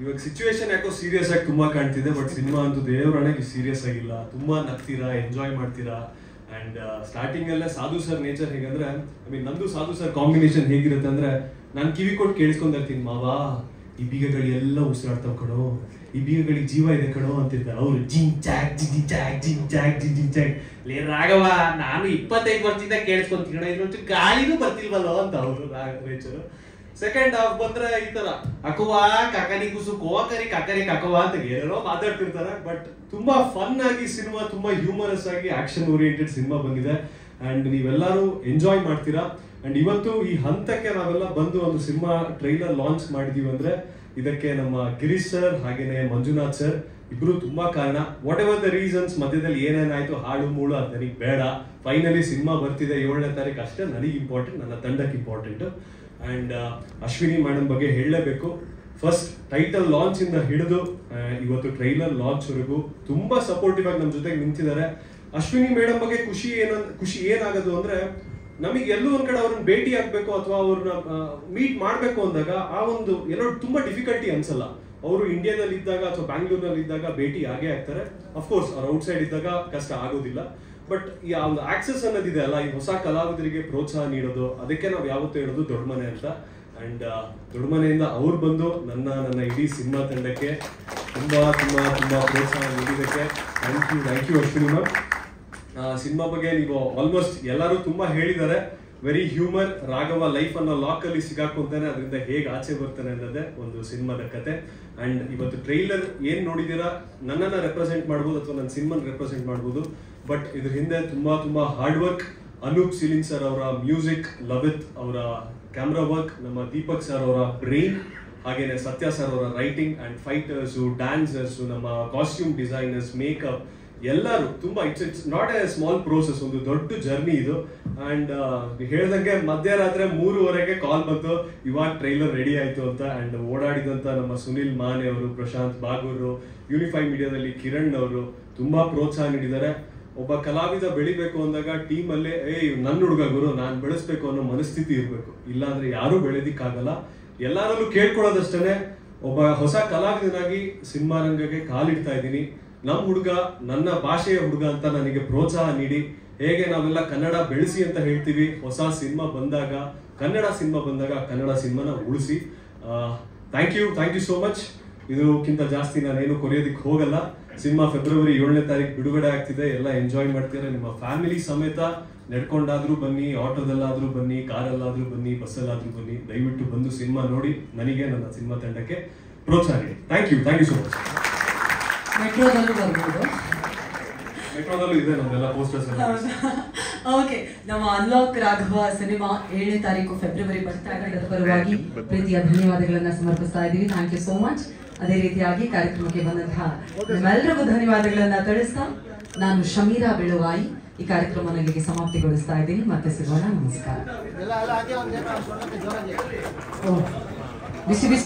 ಇವಾಗ ಸಿಚುವೇಶನ್ ಯಾಕೋ ಸೀರಿಯಸ್ ಆಗಿ ತುಂಬಾ ಕಾಣ್ತಿದೆ, ಬಟ್ ಸಿನಿಮಾ ಅಂತೂ ದೇವರಣೆಗೆ ಸೀರಿಯಸ್ ಆಗಿಲ್ಲ. ತುಂಬಾ ನಗ್ತೀರಾ, ಎಂಜಾಯ್ ಮಾಡ್ತೀರಾ. ಅಂಡ್ ಸ್ಟಾರ್ಟಿಂಗ್ ಅಲ್ಲೇ ಸಾಧು ಸರ್ ನೇಚರ್ ಹೇಗಂದ್ರೆ, ನಂದು ಸಾಧು ಸರ್ ಕಾಂಬಿನೇಷನ್ ಹೇಗಿರುತ್ತೆ ಅಂದ್ರೆ, ನಾನು ಕಿವಿ ಕೊಟ್ಟು ಕೇಳಿಸ್ಕೊಂಡಿರ್ತೀನಿ, ಮಾವಾ ಈ ಬೀಗಗಳೆಲ್ಲ ಉಸಿರಾಡ್ತಾವ್ ಕಣೋ, ಈ ಬೀಗಗಳಿಗೆ ಜೀವ ಇದೆ ಕಣೋ ಅಂತಿರ್ತಾರೆ. ಅವ್ರು ಜಿಂಗ್ ಚಾಕ್ ಜಿಂಗ್ ಚಾಕ್ ಜಿಂಗ್ ಚಾಕ್ ಜಿಂಗ್ ಚಾಕ್. ಲೇ ರಾಘವ, ನಾನು 25 ವರ್ಷದಿಂದ ಕೇಳಿಸ್ಕೊಂತೀನಿ, ಇದ್ರೊಂಚು ಗಾಳಿನೂ ಬರ್ತಿಲ್ವಲ್ಲೋ ಅಂತ ಅವರು ನೇಚರು. ಸೆಕೆಂಡ್ ಹಾಫ್ ಬಂದ್ರೆ ಈ ತರ ಅಕವಾ ಕಾಕನಿ ಕುಸು ಕೋಕರಿ ಕಾಕರಿ ಕಕವಾ ಅಂತ ಏನೇನೋ ಮಾತಾಡ್ತಿರ್ತಾರೆ. ಬಟ್ ತುಂಬಾ ಫನ್ ಆಗಿ ಸಿನಿಮಾ, ತುಂಬಾ ಹ್ಯೂಮರಸ್ ಆಗಿ ಆಕ್ಷನ್ ಓರಿಯೆಂಟೆಡ್ ಸಿನಿಮಾ ಬಂದಿದೆ. ಅಂಡ್ ನೀವೆಲ್ಲರೂ ಎಂಜಾಯ್ ಮಾಡ್ತೀರಾ. ಅಂಡ್ ಇವತ್ತು ಈ ಹಂತಕ್ಕೆ ನಾವೆಲ್ಲ ಬಂದು ಒಂದು ಸಿನಿಮಾ ಟ್ರೈಲರ್ ಲಾಂಚ್ ಮಾಡಿದೀವಿ ಅಂದ್ರೆ ಇದಕ್ಕೆ ನಮ್ಮ ಗಿರೀಶ್ ಸರ್ ಹಾಗೇನೆ ಮಂಜುನಾಥ್ ಸರ್ ಇಬ್ರು ತುಂಬಾ ಕಾರಣ. ವಾಟ್ ಎವರ್ ದ ರೀಸನ್ಸ್, ಮಧ್ಯದಲ್ಲಿ ಏನೇನಾಯ್ತು ಹಾಳು ಮೂಳು ಅದು ನನಗೆ ಬೇಡ. ಫೈನಲಿ ಸಿನಿಮಾ ಬರ್ತಿದೆ 7ನೇ ತಾರೀಕು, ಅಷ್ಟೇ ನನಗೆ ಇಂಪಾರ್ಟೆಂಟ್, ನನ್ನ ತಂಡಕ್ಕೆ ಇಂಪಾರ್ಟೆಂಟ್. ಅಂಡ್ ಅಶ್ವಿನಿ ಮೇಡಮ್ ಬಗ್ಗೆ ಹೇಳಲೇಬೇಕು. ಫಸ್ಟ್ ಟೈಟಲ್ ಲಾಂಚ್ ಇಂದ ಹಿಡಿದು ಇವತ್ತು ಟ್ರೈಲರ್ ಲಾಂಚ್ ವರೆಗೂ ತುಂಬಾ ಸಪೋರ್ಟಿವ್ ಆಗಿ ನಮ್ಮ ಜೊತೆಗೆ ನಿಂತಿದ್ದಾರೆ. ಅಶ್ವಿನಿ ಮೇಡಮ್ ಬಗ್ಗೆ ಖುಷಿ ಏನಾಗೋದು ಅಂದ್ರೆ, ನಮಗೆ ಎಲ್ಲೋ ಒಂದ್ ಕಡೆ ಅವ್ರನ್ನ ಭೇಟಿ ಆಗ್ಬೇಕು ಅಥವಾ ಅವ್ರನ್ನ ಮೀಟ್ ಮಾಡ್ಬೇಕು ಅಂದಾಗ ಆ ಒಂದು ಎಲ್ಲೋ ತುಂಬಾ ಡಿಫಿಕಲ್ಟಿ ಅನ್ಸಲ್ಲ. ಅವರು ಇಂಡಿಯಾದಲ್ಲಿ ಇದ್ದಾಗ ಅಥವಾ ಬ್ಯಾಂಗ್ಳೂರ್ನಲ್ಲಿ ಇದ್ದಾಗ ಭೇಟಿ ಆಗೇ ಆಗ್ತಾರೆ. ಅಫ್ಕೋರ್ಸ್ ಅವ್ರು ಔಟ್ಸೈಡ್ ಇದ್ದಾಗ ಕಷ್ಟ ಆಗೋದಿಲ್ಲ. ಬಟ್ ಈ ಒಂದು ಆಕ್ಸೆಸ್ ಅನ್ನೋದಿದೆ ಅಲ್ಲ, ಈ ಹೊಸ ಕಲಾವಿದರಿಗೆ ಪ್ರೋತ್ಸಾಹ ನೀಡೋದು, ಅದಕ್ಕೆ ನಾವು ಯಾವತ್ತೂ ಹೇಳೋದು ದೊಡ್ಡ ಮನೆ ಅಂತ. ಅಂಡ್ ದೊಡ್ಡ ಮನೆಯಿಂದ ಅವ್ರು ಬಂದು ನನ್ನ ಇಡೀ ಸಿನಿಮಾ ತಂಡಕ್ಕೆ ತುಂಬಾ ತುಂಬಾ ತುಂಬಾ ಪ್ರೋತ್ಸಾಹ ನೀಡಿದ್ದಕ್ಕೆ thank you Ashwini ma'am. Cinema ಬಗ್ಗೆ ನೀವು ಆಲ್ಮೋಸ್ಟ್ ಎಲ್ಲರೂ ತುಂಬಾ ಹೇಳಿದ್ದಾರೆ. Very humour. ರಾಘವ ಲೈಫ್ ಅನ್ನೋ ಲಾಕ್ ಅಲ್ಲಿ ಸಿಗಾಕೊಂತಾನೆ, ಅದರಿಂದ ಹೇಗೆ ಆಚೆ ಬರ್ತಾನೆ ಅನ್ನೋದೇ ಒಂದು ಸಿನಿಮಾದ ಕತೆ. ಅಂಡ್ ಇವತ್ತು ಟ್ರೈಲರ್ ಏನ್ ನೋಡಿದೀರಾ, ನನ್ನನ್ನ ರೆಪ್ರೆಸೆಂಟ್ ಮಾಡ್ಬೋದು ಅಥವಾ ನನ್ನ ಸಿನಿಮಾನ ರೆಪ್ರೆಸೆಂಟ್ ಮಾಡ್ಬೋದು. ಬಟ್ ಇದ್ರ ಹಿಂದೆ ತುಂಬಾ ತುಂಬಾ hard work. Anoop Seelin sir ಅವರ ಮ್ಯೂಸಿಕ್, ಲವಿತ್ ಅವರ ಕ್ಯಾಮ್ರಾ ವರ್ಕ್, ನಮ್ಮ ದೀಪಕ್ ಸರ್ ಅವರ ಬ್ರೈನ್, ಹಾಗೇನೆ ಸತ್ಯ ಸರ್ ಅವರ ರೈಟಿಂಗ್ ಅಂಡ್ ಫೈಟರ್ಸು, ಡ್ಯಾನ್ಸರ್ಸು, ನಮ್ಮ ಕಾಸ್ಟ್ಯೂಮ್ ಡಿಸೈನರ್ಸ್, ಮೇಕಪ್ ಎಲ್ಲರೂ ತುಂಬಾ it's not A small process, ಒಂದು ದೊಡ್ಡ ಜರ್ನಿ ಇದು. ಅಂಡ್ ಹೇಳ್ದಂಗೆ ಮಧ್ಯರಾತ್ರಿ 3:15 ಕಾಲ್ ಬಂತು, ಇವಾಗ ಟ್ರೈಲರ್ ರೆಡಿ ಆಯ್ತು ಅಂತ. ಅಂಡ್ ಓಡಾಡಿದಂತ ನಮ್ಮ ಸುನಿಲ್ ಮಾನೆ ಅವರು, ಪ್ರಶಾಂತ್ ಬಾಗೂರು, ಯೂನಿಫೈ ಮೀಡಿಯಾದಲ್ಲಿ ಕಿರಣ್ ಅವರು ತುಂಬಾ ಪ್ರೋತ್ಸಾಹ ನೀಡಿದ್ದಾರೆ. ಒಬ್ಬ ಕಲಾವಿದ ಬೆಳಿಬೇಕು ಅಂದಾಗ ಟೀಮ್ ಅಲ್ಲೇ ನನ್ನ ಹುಡುಗ ಗುರು ನಾನು ಬೆಳೆಸ್ಬೇಕು ಅನ್ನೋ ಮನಸ್ಥಿತಿ ಇರಬೇಕು, ಇಲ್ಲಾಂದ್ರೆ ಯಾರು ಬೆಳೆದಿಕ್ಕಾಗಲ್ಲ. ಎಲ್ಲರಲ್ಲೂ ಕೇಳ್ಕೊಳ್ಳೋದಷ್ಟೇ, ಒಬ್ಬ ಹೊಸ ಕಲಾವಿದನಾಗಿ ಸಿನಿಮಾ ರಂಗಕ್ಕೆ ಕಾಲಿಡ್ತಾ ಇದ್ದೀನಿ. ನಮ್ಮ ಹುಡುಗ ನನ್ನ ಭಾಷೆಯ ಹುಡುಗ ಅಂತ ನನಗೆ ಪ್ರೋತ್ಸಾಹ ನೀಡಿ, ಹೇಗೆ ನಾವೆಲ್ಲ ಕನ್ನಡ ಬೆಳೆಸಿ ಅಂತ ಹೇಳ್ತೀವಿ, ಹೊಸ ಸಿನಿಮಾ ಬಂದಾಗ, ಕನ್ನಡ ಸಿನಿಮಾನ ಉಳಿಸಿ. Thank you so much. ಇದಕ್ಕಿಂತ ಜಾಸ್ತಿ ನಾನೇನು ಕೊರೆಯೋದಕ್ಕೆ ಹೋಗಲ್ಲ. ಸಿನಿಮಾ ಫೆಬ್ರವರಿ 7ನೇ ತಾರೀಕು ಬಿಡುಗಡೆ ಆಗ್ತಿದೆ. ಎಲ್ಲ ಎಂಜಾಯ್ ಮಾಡ್ತೀರಾ. ನಿಮ್ಮ ಫ್ಯಾಮಿಲಿ ಸಮೇತ ನಡ್ಕೊಂಡಾದ್ರೂ ಬನ್ನಿ, ಆಟೋದಲ್ಲಾದ್ರೂ ಬನ್ನಿ, ಕಾರಲ್ಲಾದ್ರೂ ಬನ್ನಿ, ಬಸ್ಸಲ್ಲಾದ್ರೂ ಬನ್ನಿ. ದಯವಿಟ್ಟು ಬಂದು ಸಿನಿಮಾ ನೋಡಿ ನನಗೆ, ನನ್ನ ಸಿನಿಮಾ ತಂಡಕ್ಕೆ ಪ್ರೋತ್ಸಾಹ ನೀಡಿ. Thank you so much. ಮೆಟ್ರೋದಲ್ಲೂ ಬರ್ಬೋದು. ಮೆಟ್ರೋದಲ್ಲೂ ಇದೆ ನಮ್ದೆಲ್ಲ ಪೋಸ್ಟರ್ಸ್ ಎಲ್ಲ. ಓಕೆ, ನಮ್ಮ ಅನ್ಲಾಕ್ ರಾಘವ ಸಿನಿಮಾ 7ನೇ ತಾರೀಕು ಫೆಬ್ರವರಿ ಬರ್ತಾ ಇದೆ. ಪರವಾಗಿ ಪ್ರೀತಿಯ ಧನ್ಯವಾದಗಳನ್ನ ಸಮರ್ಪಿಸ್ತಾ ಇದ್ದೀವಿ. Thank you so much. ಅದೇ ರೀತಿಯಾಗಿ ಕಾರ್ಯಕ್ರಮಕ್ಕೆ ಬಂದಂತಹ ನಿಮ್ಮೆಲ್ಲರಿಗೂ ಧನ್ಯವಾದಗಳನ್ನ ತಿಳಿಸ್ತಾ ನಾನು ಶಮೀರಾ ಬೆಳುವಾಯಿ ಈ ಕಾರ್ಯಕ್ರಮಕ್ಕೆ ಸಮಾಪ್ತಿಗೊಳಿಸ್ತಾ ಇದ್ದೀನಿ. ಮತ್ತೆ ಸಿಗೋಣ. ನಮಸ್ಕಾರ. ಬಿಸಿ ಬಿಸಿ